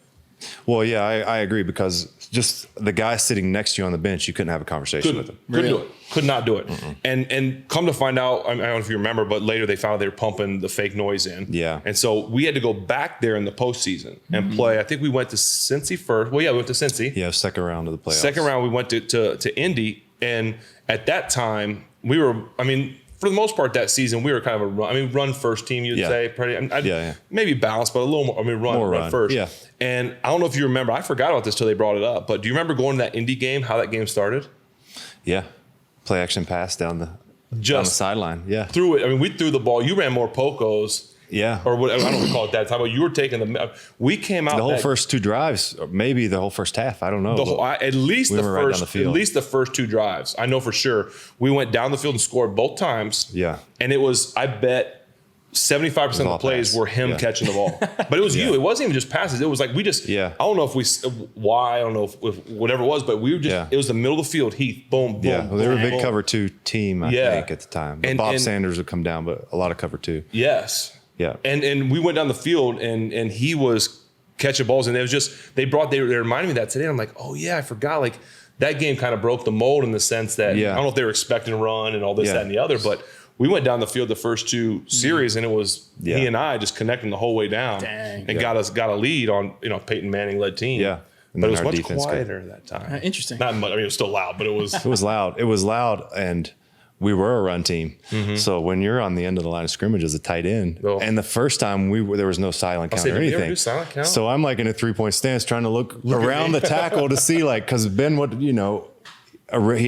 Well, yeah, I agree because just the guy sitting next to you on the bench, you couldn't have a conversation with him. couldn't do it. Could not do it. And come to find out, I don't know if you remember, but later they found out they were pumping the fake noise in. Yeah. And so we had to go back there in the postseason and play. I think we went to Cincy first. Well, yeah, we went to Cincy. Yeah, second round of the playoffs. Second round, we went to Indy. And at that time, we were, for the most part that season, we were kind of run first team, you'd Yeah. say. Pretty, Yeah. Maybe balanced, but a little more, run first. Yeah. And I don't know if you remember, I forgot about this till they brought it up, but do you remember going to that Indy game, how that game started? Yeah. Play action pass down the sideline. Yeah. Threw it. We threw the ball. You ran more pocos. Yeah. Or whatever. I don't recall at that time, but you were taking we came out The whole first 2 drives, or maybe the whole first half. I don't know. at least we the were right down first the field. at least the first 2 drives. I know for sure. We went down the field and scored both times. Yeah. And it was, I bet 75% of the all plays pass. were him Yeah. catching the ball. But it was you. It wasn't even just passes. It was like we just, Yeah. I don't know why, I don't know if whatever it was, but we were just, Yeah. it was the middle of the field, Heath, boom, boom. Yeah. Well, they were a boom, big boom. cover 2 team, I Yeah. think, at the time. But And- Bob and- Sanders would come down, but a lot of cover 2. Yes. Yeah. And we went down the field and he was catching balls and it was just they reminded me of that today. And I'm like, oh yeah, I forgot. Like that game kind of broke the mold in the sense that Yeah. I don't know if they were expecting to run and all this, Yeah. that, and the other, but we went down the field the first 2 series and it was Yeah. he and I just connecting the whole way down Dang. and got a lead on Peyton Manning led team. Yeah. And But it then was our much defense quieter that time. Interesting. Not much. It was still loud, but it was It was loud. It was loud, and we were a run team. So when you're on the end of the line of scrimmage as a tight end, Oh. and the first time there was no silent count say, or did we ever anything. do silent count? So I'm like in a 3-point stance trying to look around the tackle to see, like, because Ben would, he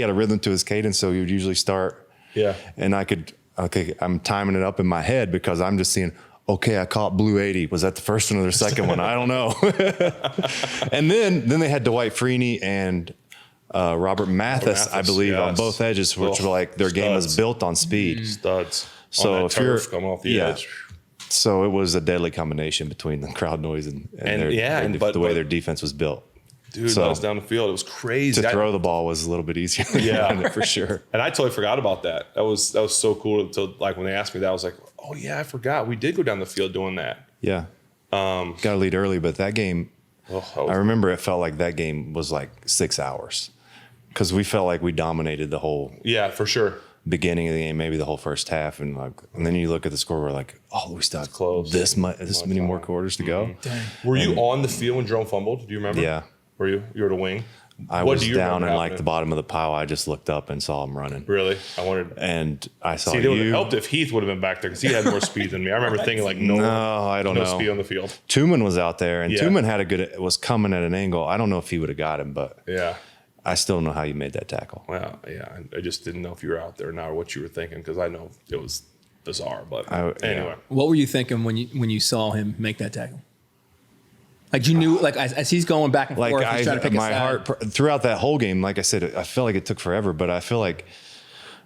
had a rhythm to his cadence, so he would usually start. Yeah. And I'm timing it up in my head because I'm just seeing, okay, I caught blue 80. Was that the first one or the second one? I don't know. And then they had Dwight Freeney and Robert Mathis, I believe, on yes. both edges, which were like their game was Studs. built on speed. Studs. So on that if you're turf coming off the edge. So it was a deadly combination between the crowd noise and the way their defense was built. Dude, that was down the field. It was crazy. To throw the ball was a little bit easier. Yeah, for sure. And I totally forgot about that. That was so cool. Until like when they asked me that, I was like, oh yeah, I forgot. We did go down the field doing that. Yeah. Got to lead early, but that game, I remember it felt like that game was like 6 hours because we felt like we dominated the whole. Yeah, for sure. Beginning of the game, maybe the whole first half, and then you look at the score, we're like, oh, we still have close. This many more quarters to go. Dang. Were you on the field when Jerome fumbled? Do you remember? Yeah. Were you? You were the wing. I was down in like the bottom of the pile. I just looked up and saw him running. Really? I wondered. And I saw it would have helped if Heath would have been back there because he had more speed than me. I remember thinking like, I don't know. Speed on the field. Tuman was out there, and Tuman was coming at an angle. I don't know if he would have got him, but yeah. I still don't know how you made that tackle. Well, yeah. I just didn't know if you were out there or not or what you were thinking because I know it was bizarre. But anyway. What were you thinking when you saw him make that tackle? Like you knew, like as he's going back and forth, he's trying to pick my heart throughout that whole game. Like I said, I felt like it took forever, but I feel like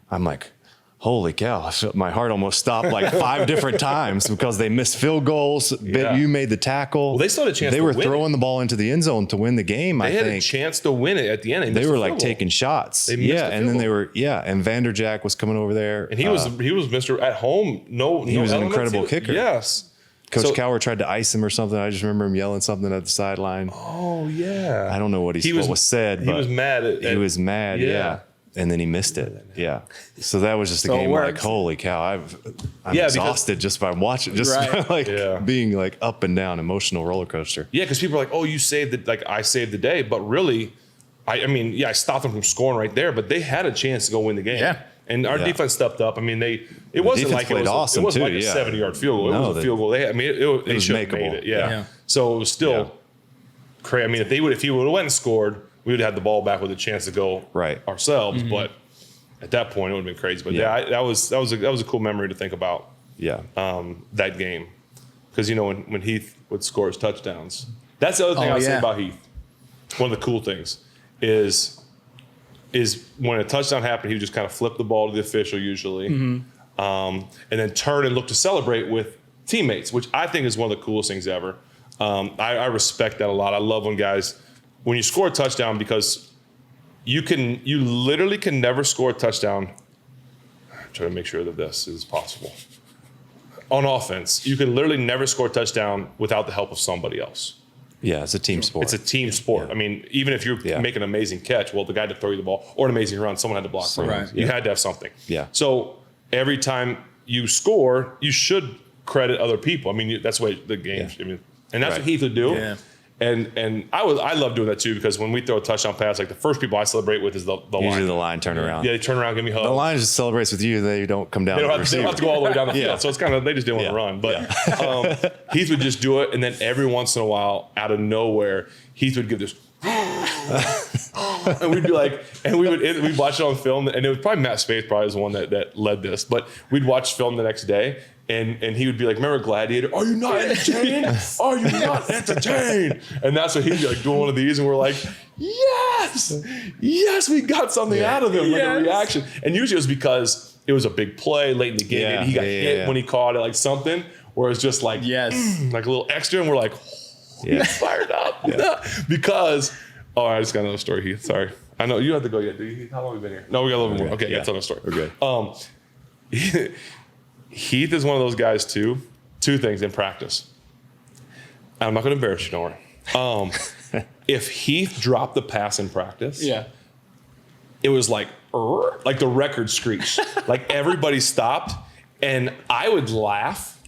I'm like, holy cow! My heart almost stopped like 5 different times because they missed field goals. Yeah. You made the tackle. Well, they still had a chance. They were throwing the ball into the end zone to win the game. They had a chance to win it at the end. They were like taking shots. And then they were and Vanderjack was coming over there, and he was Mr. at home. He was an incredible kicker. Yes. Coach Cowher tried to ice him or something. I just remember him yelling something at the sideline. Oh yeah. I don't know what was said. He was mad. He was mad. Yeah. And then he missed it. Yeah. So that was just a game like, holy cow, I'm exhausted just by watching, being like up and down, emotional roller coaster. Yeah, because people are like, oh, you saved it, like I saved the day. But really, I stopped them from scoring right there, but they had a chance to go win the game. Yeah. And our defense stepped up. I mean, it wasn't like it was like a 70-yard field goal. It was a field goal. They should have made it. Yeah. So it was still crazy. I mean, if he would have went and scored, we would have had the ball back with a chance to go ourselves. Mm-hmm. But at that point, it would have been crazy. But that was a cool memory to think about. Yeah. That game, because when Heath would score his touchdowns, that's the other thing I would say about Heath. One of the cool things is when a touchdown happened, he would just kind of flip the ball to the official usually, and then turn and look to celebrate with teammates, which I think is one of the coolest things ever. I respect that a lot. I love when you score a touchdown because you literally can never score a touchdown. I'm trying to make sure that this is possible. On offense, you can literally never score a touchdown without the help of somebody else. Yeah, it's a team sport. It's a team sport. Yeah. I mean, even if you're making an amazing catch, well, the guy to throw you the ball or an amazing run, someone had to block for you. Right. You had to have something. Yeah. So every time you score, you should credit other people. I mean, that's the way the game. Yeah. I mean, and that's what Heath would do. Yeah. And I love doing that too because when we throw a touchdown pass, like the first people I celebrate with is the line. Usually the line turn around. Yeah, they turn around, give me a hug. The line just celebrates with you. They don't come down. They don't have to go all the way down the field. So it's kind of they just didn't want to run. But Heath would just do it, and then every once in a while, out of nowhere, Heath would give this. And we'd be like, we'd watch it on film, and it was probably Matt Spaeth probably was the one that led this, but we'd watch film the next day. And he would be like, remember Gladiator? Are you not entertained? Are you not entertained? And that's what he'd be like doing one of these. And we're like, yes, we got something out of him, like a reaction. And usually it was because it was a big play late in the game. And he got hit when he caught it, like something, where it's just like, like a little extra. And we're like, he's fired up. Because, I just got another story, Heath. Sorry. I know you have to go yet. How long have we been here? No, we got a little bit more. Okay, tell another story. We're good. Heath is one of those guys too. 2 things in practice. I'm not going to embarrass you, don't worry. If Heath dropped the pass in practice, it was like the record screech. Like everybody stopped, and I would laugh,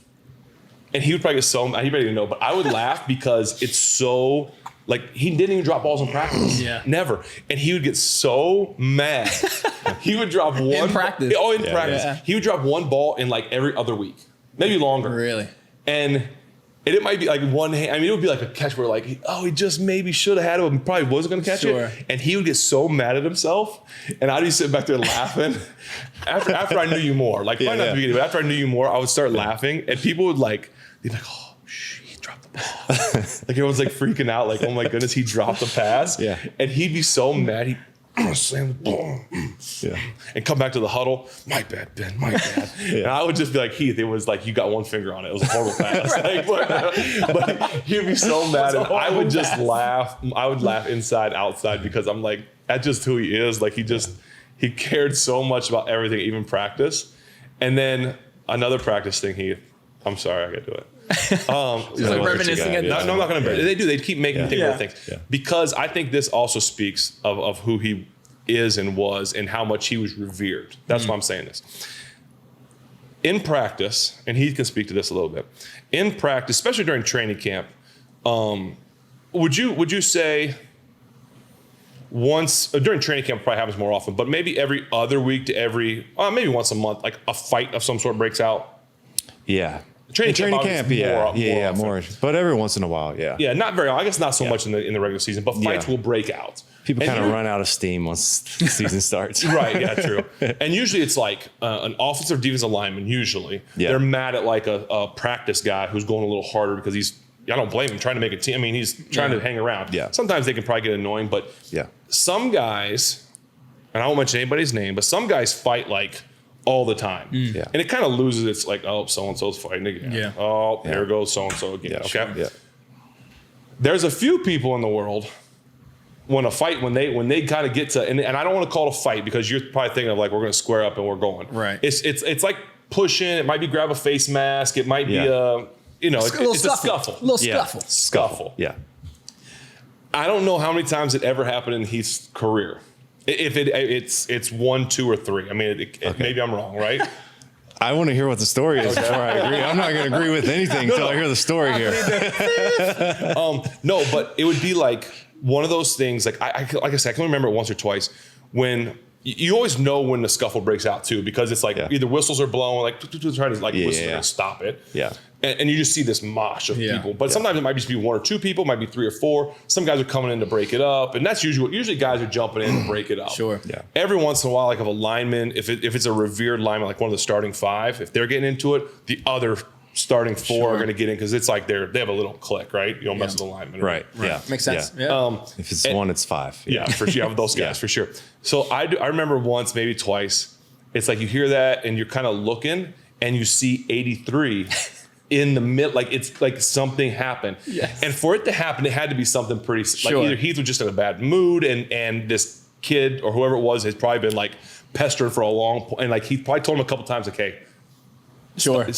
and he would probably get he probably didn't know, but I would laugh because it's so. Like, he didn't even drop balls in practice. Yeah. Never. And he would get so mad. He would drop one. In practice. In practice. Yeah. He would drop one ball in like every other week. Maybe longer. Really? And it might be like one hand. I mean, it would be like a catch where like, he just maybe should have had it and probably wasn't going to catch it. And he would get so mad at himself. And I'd be sitting back there laughing. After I knew you more. Like, probably not at the beginning, but after I knew you more, I would start laughing. And people would like, they'd be like, oh, like everyone's like freaking out, like, oh my goodness, he dropped the pass. Yeah. And he'd be so mad. slam the ball, Yeah. and come back to the huddle. My bad, Ben. My bad. And I would just be like, Heath, it was like you got one finger on it. It was a horrible pass. But he'd be so mad, and I would just laugh. I would laugh inside, outside, because I'm like, that's just who he is. Like he cared so much about everything, even practice. And then another practice thing, Heath. I'm sorry, I got to do it. Just like reminiscing. No, I'm not going to. They do. They keep making me think of things because I think this also speaks of who he is and was and how much he was revered. That's why I'm saying this. In practice, and he can speak to this a little bit. In practice, especially during training camp, would you say once during training camp probably happens more often, but maybe every other week to maybe once a month, like a fight of some sort breaks out? Yeah. Training camp, more. But every once in a while, yeah. Yeah, not very. I guess not so much in the regular season, but fights will break out. People kind of run out of steam once the season starts. Right. Yeah. True. And usually it's like an offensive defensive lineman. Usually they're mad at like a practice guy who's going a little harder because I don't blame him trying to make a team. I mean, he's trying to hang around. Yeah. Sometimes they can probably get annoying, but some guys, and I won't mention anybody's name, but some guys fight like all the time. Yeah. And it kind of loses its like, oh, so-and-so's fighting again. Yeah. Oh, there goes so-and-so again. Yeah, okay. Yeah. There's a few people in the world when they kind of get to, and I don't want to call it a fight because you're probably thinking of like, we're going to square up and we're going. Right. It's like pushing. It might be grab a face mask. It might be it's a scuffle. A little scuffle. Scuffle. Yeah. I don't know how many times it ever happened in Heath's career. If it's 1, 2, or 3. I mean, maybe I'm wrong, right? I want to hear what the story is before I agree. I'm not going to agree with anything until I hear the story here. No, but it would be like one of those things. Like I said, I can remember it once or twice when you always know when the scuffle breaks out too, because it's like either whistles are blowing, like trying to like whistle and stop it. Yeah. And you just see this mosh of people. But sometimes it might just be 1 or 2 people, it might be 3 or 4. Some guys are coming in to break it up. And that's usually guys are jumping in to break it up. Sure. Yeah. Every once in a while, like if a lineman, if it's a revered lineman, like one of the starting 5, if they're getting into it, the other starting 4 are going to get in because it's like they have a little click, right? You don't mess with the lineman. Right. Yeah. Makes sense. Yeah. If it's 1, it's 5. Yeah, for sure. Those guys, for sure. So I remember once, maybe twice, it's like you hear that and you're kind of looking and you see 83 in the middle, like it's like something happened. Yes. And for it to happen, it had to be something pretty, like either Heath was just in a bad mood and this kid or whoever it was has probably been like pestered for a long point. And like he probably told him a couple times, like, hey, stop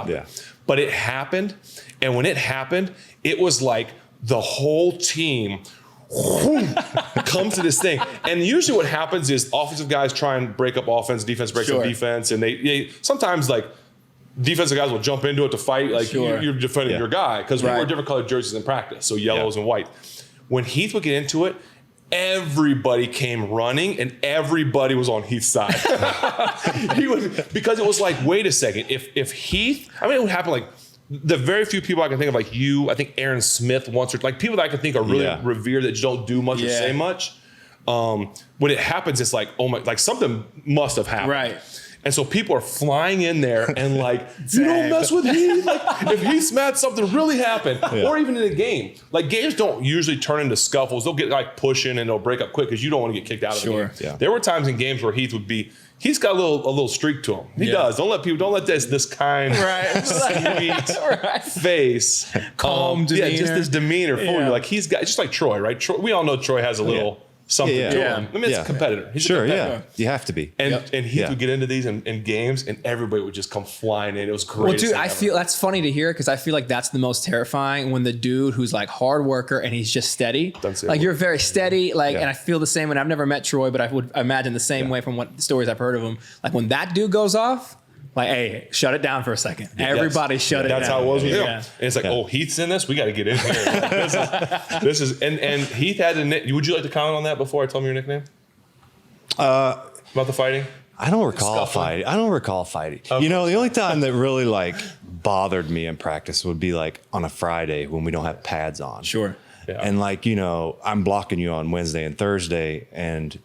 it. But it happened. And when it happened, it was like the whole team comes to this thing. And usually what happens is offensive guys try and break up offense, defense breaks up defense. And they sometimes like defensive guys will jump into it to fight. Like you're defending your guy because we wear different colored jerseys in practice. So yellows and white. When Heath would get into it, everybody came running and everybody was on Heath's side. Because it was like, wait a second. If Heath, I mean, it would happen like the very few people I can think of, like you, I think Aaron Smith once, or like people that I can think are really revered that just don't do much or say much. When it happens, it's like, oh my, like something must have happened. Right. And so people are flying in there and like, you don't mess with Heath. Like if Heath's mad, something really happened. Or even in a game. Like games don't usually turn into scuffles. They'll get like pushing and they'll break up quick because you don't want to get kicked out of the game. Yeah. There were times in games where He's got a little streak to him. He does. Don't let this kind sweet face, calm demeanor. Yeah, just this demeanor for you. Like he's got, just like Troy, right? Troy, we all know Troy has a little something to him. I mean, it's a competitor. He's a competitor. You have to be. And Heath would get into these in games, and everybody would just come flying in. It was great. Well, dude, I feel that's funny to hear because I feel like that's the most terrifying when the dude who's like hard worker and he's just steady. Like you're very steady. Like, and I feel the same when I've never met Troy, but I would imagine the same way from what stories I've heard of him. Like when that dude goes off. Like, hey, shut it down for a second. Everybody shut it down. That's how it was with him. And it's like, oh, Heath's in this? We got to get in here. This is and Heath had a nickname. Would you like to comment on that before I tell me your nickname? About the fighting? I don't recall fighting. Okay. You know, the only time that really like bothered me in practice would be like on a Friday when we don't have pads on. Sure. Yeah. And like, you know, I'm blocking you on Wednesday and Thursday and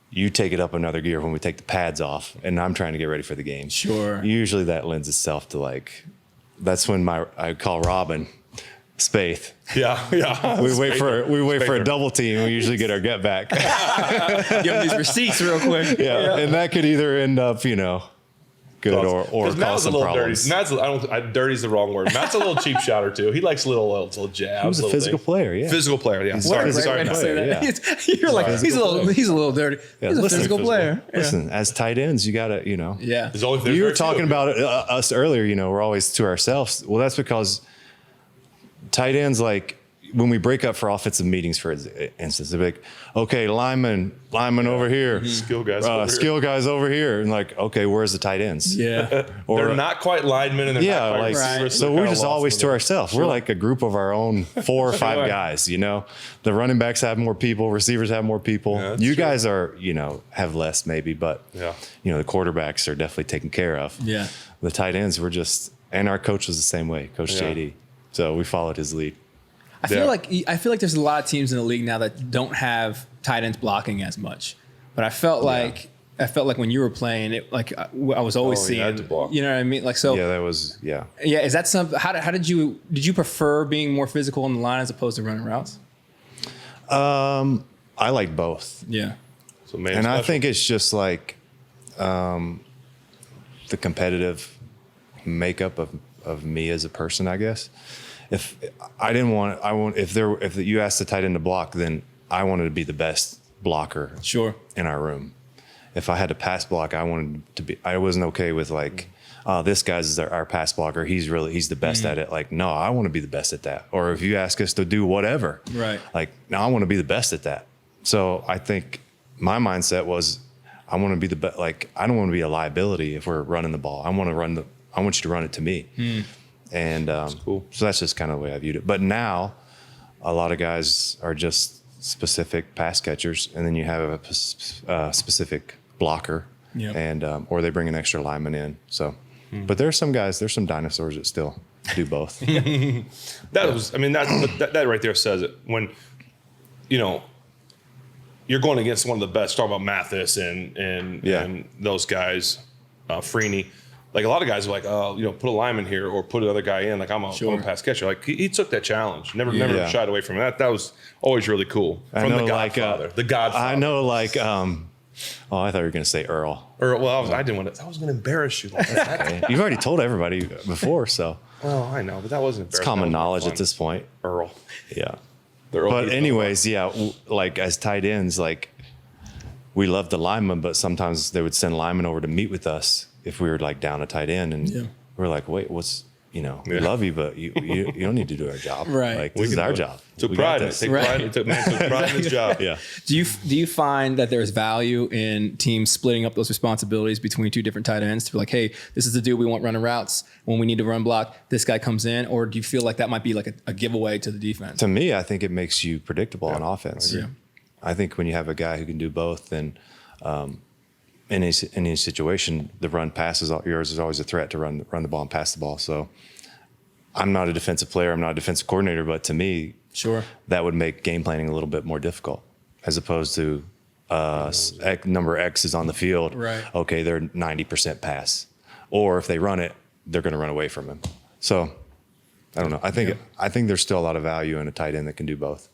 you take it up another gear when we take the pads off and I'm trying to get ready for the game. Sure. Usually that lends itself to like, that's when I call Robin Spaeth. Yeah. We wait for a double team. We usually get our get back. Give them these receipts real quick. Yeah. And that could either end up, good or cause some problems. Dirty. Dirty's the wrong word. Matt's a little cheap shotter too. He likes little jabs. He was a physical player, yeah. Physical player, yeah. Sorry, Yeah. You're like, he's a little dirty. Yeah, He's a listen, physical player. Listen, as tight ends, you got to, Yeah. You were talking about us earlier, we're always to ourselves. Well, that's because tight ends, like, when we break up for offensive meetings, for instance, they're like, okay, lineman over here. Skill guys over here. And like, okay, where's the tight ends? Yeah. Or, they're not quite linemen and they're not quite receivers. So we're just always to ourselves. We're like a group of our own 4 or 5 guys, The running backs have more people, receivers have more people. Yeah, you guys are, have less maybe, but, Yeah. The quarterbacks are definitely taken care of. Yeah. The tight ends, and our coach was the same way, Coach JD. So we followed his lead. I feel like there's a lot of teams in the league now that don't have tight ends blocking as much. But I felt like when you were playing it, like I was always seeing, you had to block. you know what I mean? Like, so Yeah, that was, yeah. yeah. Is that something? How did you prefer being more physical on the line as opposed to running routes? I like both. Yeah. So maybe And I think it's just like the competitive makeup of me as a person, I guess. If you asked the tight end to block, then I wanted to be the best blocker in our room. If I had to pass block, I wasn't okay with like, this guy's our pass blocker. He's the best at it. Like, no, I want to be the best at that. Or if you ask us to do whatever, right? Like, no, I want to be the best at that. So I think my mindset was, I want to be the best. Like, I don't want to be a liability if we're running the ball. I want you to run it to me. And that's cool. So that's just kind of the way I viewed it. But now, a lot of guys are just specific pass catchers, and then you have a specific blocker, and or they bring an extra lineman in. So, but there's some dinosaurs that still do both. That right there says it. When you're going against one of the best, talking about Mathis and those guys, Freeney. Like a lot of guys are like, put a lineman here or put another guy in. Like I'm a pass catcher. Like he took that challenge. Never shied away from it. That was always really cool. From the Godfather. The Godfather. I know, like, I thought you were going to say Earl. Well, I didn't want to. I was going to embarrass you. Like, you've already told everybody before, so. Oh, I know, but that wasn't embarrassing. It's common knowledge at this point. Earl. Yeah. But anyways, like as tight ends, like we loved the linemen, but sometimes they would send linemen over to meet with us if we were like down a tight end, and we're like, wait, we love you, but you don't need to do our job. Right. Like, this is our job. Took pride in it. Took pride in his job. Yeah. Do you find that there's value in teams splitting up those responsibilities between two different tight ends to be like, hey, this is the dude we want running routes. When we need to run block, this guy comes in, or do you feel like that might be like a giveaway to the defense? To me, I think it makes you predictable on offense. Yeah. I think when you have a guy who can do both, then in any situation, the run passes yours is always a threat to run the ball and pass the ball. So I'm not a defensive player. I'm not a defensive coordinator, but to me, that would make game planning a little bit more difficult as opposed to number X is on the field. Right. Okay, they're 90% pass. Or if they run it, they're going to run away from him. So I don't know. I think there's still a lot of value in a tight end that can do both.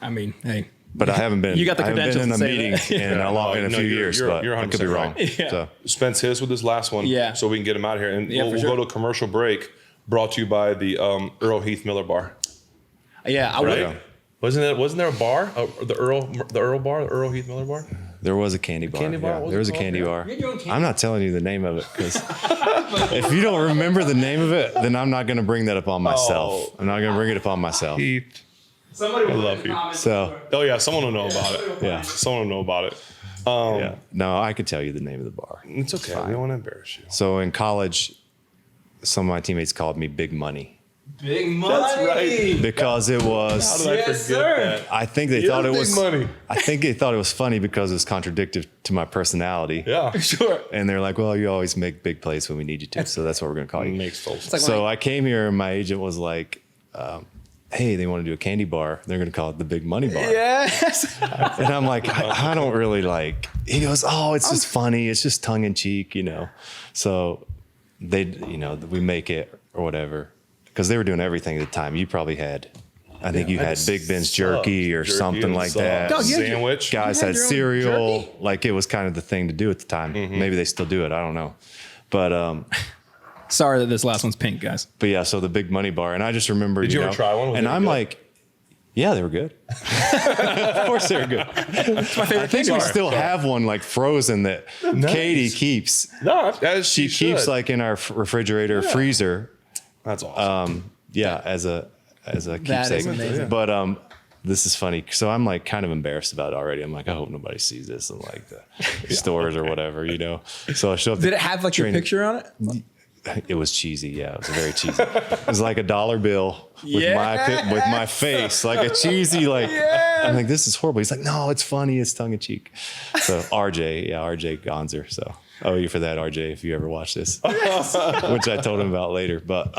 I mean, hey. But I haven't been. You got the credentials in a to say meeting that. in a few years, but I could be wrong. Right. Yeah. So Spence his with this last one, so we can get him out of here, and we'll go to a commercial break. Brought to you by the Earl Heath Miller bar. Yeah, I right. Wasn't there a bar? The Earl bar, the Earl Heath Miller bar. There was a candy bar. There was a candy bar. I'm not telling you the name of it because if you don't remember the name of it, then I'm not going to bring that upon myself. I'm not going to bring it upon myself. Heath. Somebody will love you. So. Oh yeah, someone will know about it. Yeah, someone will know about it. Yeah. No, I could tell you the name of the bar. It's okay. We don't want to embarrass you. So in college, some of my teammates called me Big Money. Big Money. That's right. Because it was. How did I forget that? I think they thought it was. Money. I think they thought it was funny because it was contradictory to my personality. Yeah, sure. And they're like, "Well, you always make big plays when we need you to, so that's what we're going to call you." Makes total sense. So I came here, and my agent was like, "Hey, they want to do a candy bar. They're going to call it the Big Money Bar." Yes. And I'm like, I don't really like. He goes, "Oh, it's just funny. It's just tongue in cheek, So we make it or whatever. because they were doing everything at the time. You probably had, I think you had Big Ben's jerky or something like that. Oh, yeah. Sandwich. Guys had cereal. Like it was kind of the thing to do at the time. Maybe they still do it. I don't know. But Sorry that this last one's pink, guys. but yeah, so the big money bar. And I just remember, Did you ever try one? Was And it I'm good? like, yeah, they were good. Of course they were good. It's my favorite I think we still have one like frozen that Katie keeps. No, as She keeps like in our refrigerator freezer. That's awesome. Yeah, as a That is keepsake. amazing. But this is funny. So I'm like kind of embarrassed about it already. I'm like, I hope nobody sees this in like the stores or whatever, you know. So I show up. Did it have like your picture on it? It was cheesy. Yeah, it was very cheesy. It was like a $1 bill with my face, like a cheesy like. I'm like, this is horrible. He's like, no, it's funny. It's tongue in cheek. So RJ Gonzer. So I owe you for that, RJ, if you ever watch this, which I told him about later. But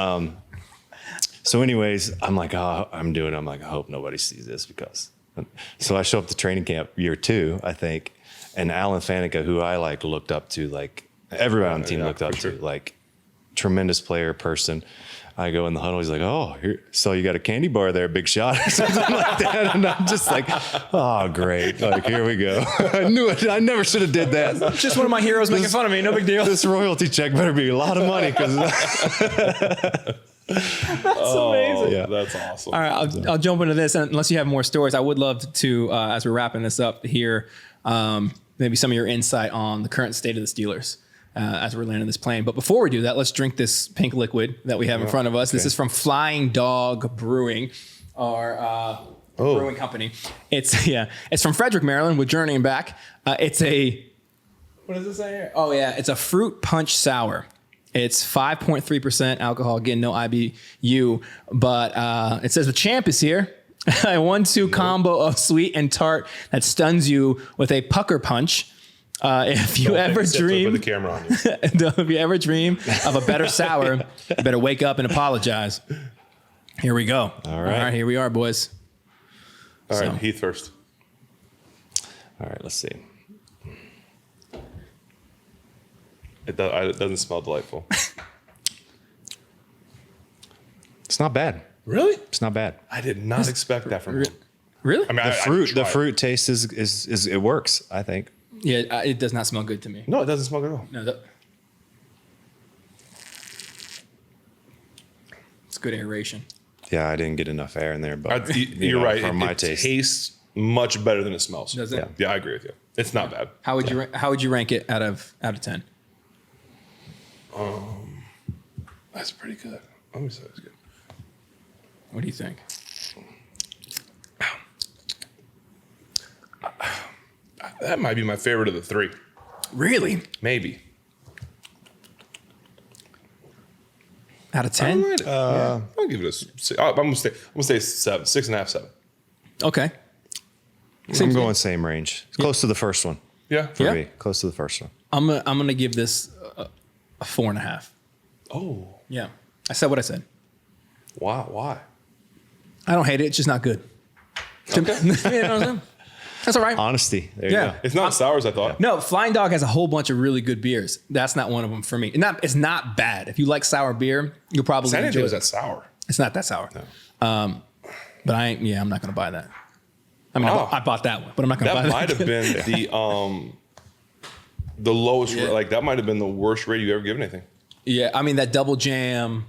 so anyways, I'm like, I'm like, I hope nobody sees this because. So I show up to training camp year 2, I think, and Alan Faneca, who I like looked up to, like everybody on the team looked up to, like. Tremendous player, person. I go in the huddle. He's like, "Oh, here, so you got a candy bar there, big shot," or something like that. And I'm just like, "Oh, great! Like here we go." I knew it. I never should have did that. Just one of my heroes making fun of me. No big deal. This royalty check better be a lot of money because That's amazing. yeah. That's awesome. All right, I'll jump into this. And unless you have more stories, I would love to, as we're wrapping this up, hear maybe some of your insight on the current state of the Steelers as we're landing this plane. But before we do that, let's drink this pink liquid that we have in front of us. Okay. This is from Flying Dog Brewing, our brewing company. It's from Frederick, Maryland, with journeying back. It's a, what does it say here? Oh yeah, it's a fruit punch sour. It's 5.3% alcohol. Again, no IBU, but it says the champ is here. A 1-2 combo of sweet and tart that stuns you with a pucker punch. If you ever dream, put the camera on you. If you ever dream of a better sour, you better wake up and apologize. Here we go. All right, here we are, boys. All right, Heath first. All right, let's see. It doesn't smell delightful. It's not bad. Really? It's not bad. I did not expect that from him. Really? I mean, The fruit taste is it works, I think. Yeah, it does not smell good to me. No, it doesn't smell good at all. No, it's good aeration. Yeah, I didn't get enough air in there, but you're right. For my it taste, tastes much better than it smells. Does it? Yeah, I agree with you. It's not bad. How would you rank it out of 10? That's pretty good. Let me say it's good. What do you think? That might be my favorite of the 3. Really? Maybe. Out of 10? I'll give it a 6. I'm gonna say 7, 6.5, 7. Okay. I'm going same range. It's close to the first one Yeah. for me. Close to the first one. I'm gonna give this a 4.5. Oh, Yeah. I said what I said. wow. Why? I don't hate it. It's just not good. You know what I'm saying? That's all right. Honesty. There you go. It's not as sour as I thought. No, Flying Dog has a whole bunch of really good beers. That's not one of them for me. It's not bad. If you like sour beer, you'll probably I didn't enjoy think it it. was that sour. It's not that sour. No. But I'm not going to buy that. I mean, I bought that one, but I'm not going to buy that. That might have been the lowest. Yeah. Like that might have been the worst rate you ever given anything. Yeah, I mean that double jam.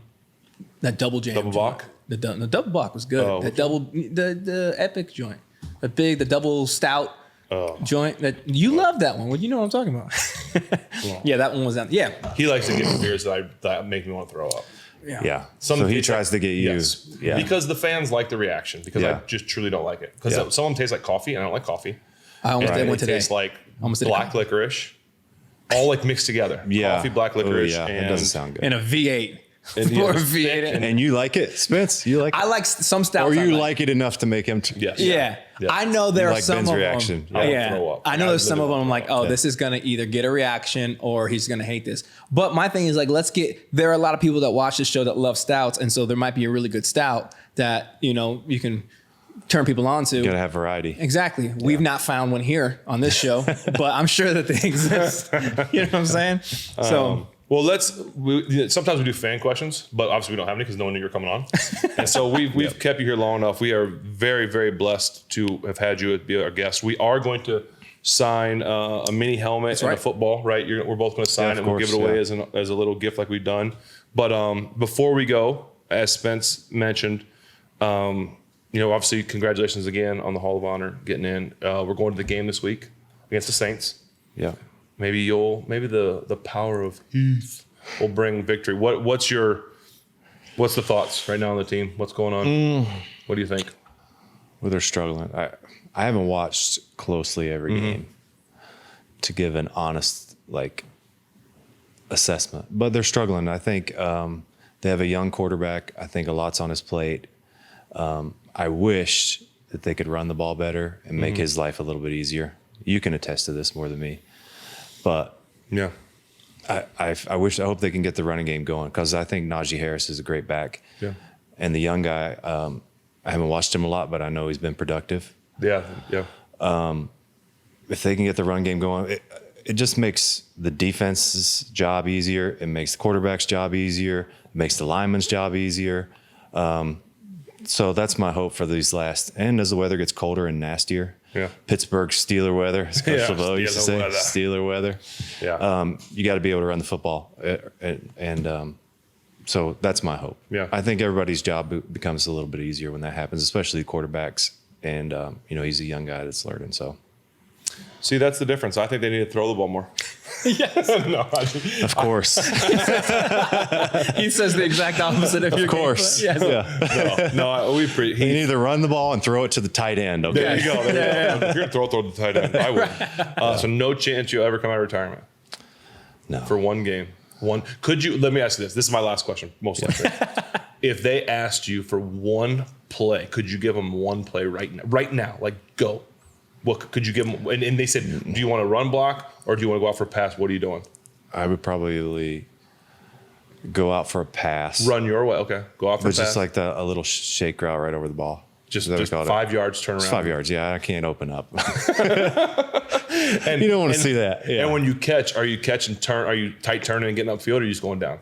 Double Bach? The double Bach was good. Oh, The epic joint, the double stout joint. That you love that one. Well, you know what I'm talking about. Yeah, that one was down. Yeah, He likes to give me beers that make me want to throw up. Yeah. Some So he taste tries to get you. Yes. Yeah. Because the fans like the reaction. Because I Yeah. just truly don't like it. Because Yeah. some of them taste like coffee, and I don't like coffee. I almost And did one it today. tastes like Almost did a black couple. licorice, all like mixed together. Yeah. Coffee, black Oh, licorice, yeah. and It doesn't sound good. In a V8. And yeah, Or a it's V8. And you like it, Spence? You like it? I like some stouts. Or you I like it enough to make him. Yes. Yeah. Yeah. I know there You are like some Ben's of reaction. them. I won't Yeah, throw up. I know there's some of them. I'm like, oh, Yeah. this is gonna either get a reaction or he's gonna hate this. But my thing is like, there are a lot of people that watch this show that love stouts, and so there might be a really good stout that you can turn people on to. You gotta have variety. Exactly. We've not found one here on this show, but I'm sure that they exist. You know what I'm saying? So Well, sometimes we do fan questions, but obviously we don't have any because no one knew you were coming on. And so we've kept you here long enough. We are very, very blessed to have had you be our guest. We are going to sign a mini helmet and a football, right? We're both going to sign it. We'll give it away as a little gift like we've done. But before we go, as Spence mentioned, obviously congratulations again on the Hall of Honor getting in. We're going to the game this week against the Saints. Yeah. Maybe the power of Heath will bring victory. What's the thoughts right now on the team? What's going on? What do you think? Well, they're struggling. I haven't watched closely every game to give an honest assessment, but they're struggling. I think they have a young quarterback. I think a lot's on his plate. I wish that they could run the ball better and make his life a little bit easier. You can attest to this more than me. But yeah, I hope they can get the running game going because I think Najee Harris is a great back. Yeah, and the young guy, I haven't watched him a lot, but I know he's been productive. Yeah. If they can get the run game going, it just makes the defense's job easier. It makes the quarterback's job easier. It makes the lineman's job easier. So that's my hope for these and as the weather gets colder and nastier. Yeah. Pittsburgh Steeler weather, as Coach LeBeau used to say. Steeler weather. Yeah. You got to be able to run the football, and so that's my hope. Yeah. I think everybody's job becomes a little bit easier when that happens, especially the quarterbacks. And he's a young guy that's learning. So, see, that's the difference. I think they need to throw the ball more. Yes. No, of course. He says the exact opposite of your Of course. Yes. Yeah. No, You need either run the ball and throw it to the tight end. Okay. There you go. If you're going to throw to the tight end, I would. So no chance you'll ever come out of retirement? No. For one game. Could you, let me ask you this. This is my last question, most likely. If they asked you for one play, could you give them one play right now? Like, go. What could you give them? And they said, do you want to run block or do you want to go out for a pass? What are you doing? I would probably go out for a pass. Run your way. Okay. Go out for a pass. But just like a little shake route right over the ball. Just 5 yards, turn around. Just 5 yards. Yeah, I can't open up. And you don't want to see that. Yeah. And when you catch, are you catch and turn? Are you tight turning and getting upfield or are you just going down?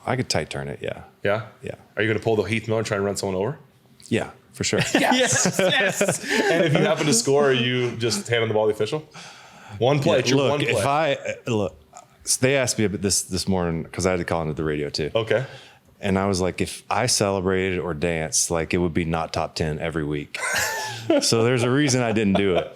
I could tight turn it. Yeah. Yeah? Yeah. Are you going to pull the Heath Miller and try and run someone over? Yeah, for sure. Yes. And if you happen to score, are you just handing the ball to the official? One play. It's your one play. They asked me about this morning because I had to call into the radio too. Okay. And I was like, if I celebrated or danced, it would be not top 10 every week. So there's a reason I didn't do it.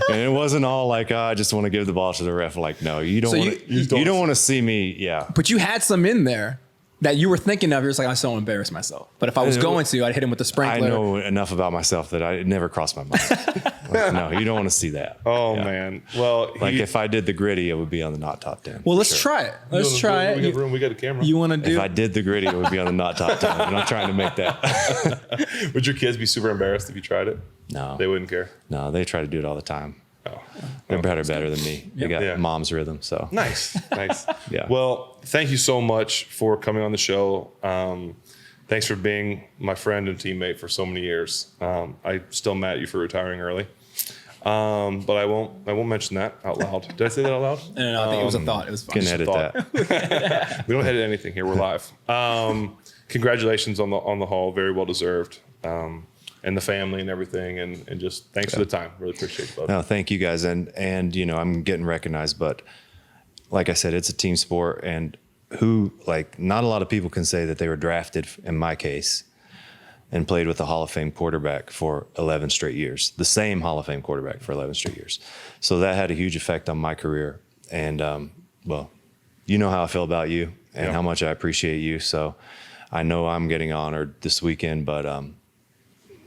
And it wasn't all I just want to give the ball to the ref. No, you don't want to see me. Yeah. But you had some in there that you were thinking of. You're just like, I so embarrass myself. But if I was going to, I'd hit him with the sprinkler. I know enough about myself that it never crossed my mind. No, you don't want to see that. Oh, man. Well, if I did the gritty, it would be on the not top 10. Well, let's try it. Let's try it. We got room. We got a camera. You want to do? If I did the gritty, it would be on the not top 10. I'm not trying to make that. Would your kids be super embarrassed if you tried it? No. They wouldn't care? No, they try to do it all the time. Oh. They're better than me. They got mom's rhythm. So nice. Yeah. Well, thank you so much for coming on the show. Thanks for being my friend and teammate for so many years. I still mad at you for retiring early. But I won't mention that out loud. Did I say that out loud? No, I think it was a thought. It was fun. Can edit that. We don't edit anything here. We're live. Congratulations on the haul. Very well deserved. And the family and everything, and just thanks for the time. Really appreciate it, bud. No, thank you guys, and I'm getting recognized, but like I said, it's a team sport, and not a lot of people can say that they were drafted in my case and played with a Hall of Fame quarterback for 11 straight years, the same Hall of Fame quarterback for 11 straight years. So that had a huge effect on my career, and you know how I feel about you and how much I appreciate you. So I know I'm getting honored this weekend, but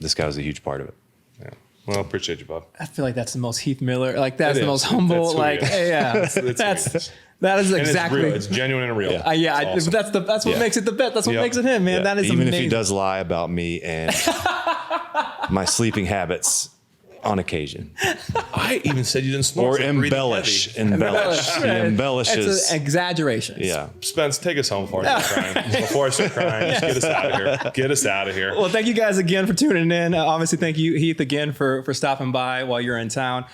this guy was a huge part of it. Yeah. Well, I appreciate you, bud. I feel like that's the most Heath Miller. That's the most humble. That is exactly. It's genuine and real. Yeah. Awesome. That's what makes it the best. That's what makes it him, man. That is even amazing. if he does lie about me and my sleeping habits on occasion. I even said you didn't snore. Or embellish. He embellishes. It's an exaggeration. Yeah. Spence, take us home before I start crying. Just get us out of here. Get us out of here. Well, thank you guys again for tuning in. Obviously, thank you, Heath, again for stopping by while you're in town.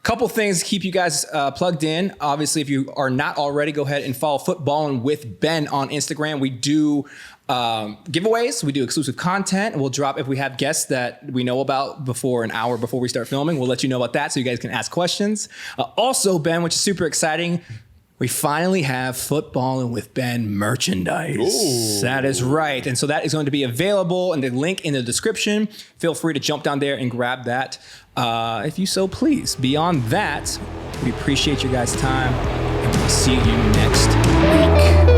Couple things to keep you guys plugged in. Obviously, if you are not already, go ahead and follow Footballin with Ben on Instagram. We do giveaways. We do exclusive content. We'll drop, if we have guests that we know about before an hour before we start filming, we'll let you know about that so you guys can ask questions. Also, Ben, which is super exciting, we finally have Footballin with Ben merchandise. Ooh. That is right. And so that is going to be available in the link in the description. Feel free to jump down there and grab that if you so please. Beyond that, we appreciate your guys' time and we'll see you next week.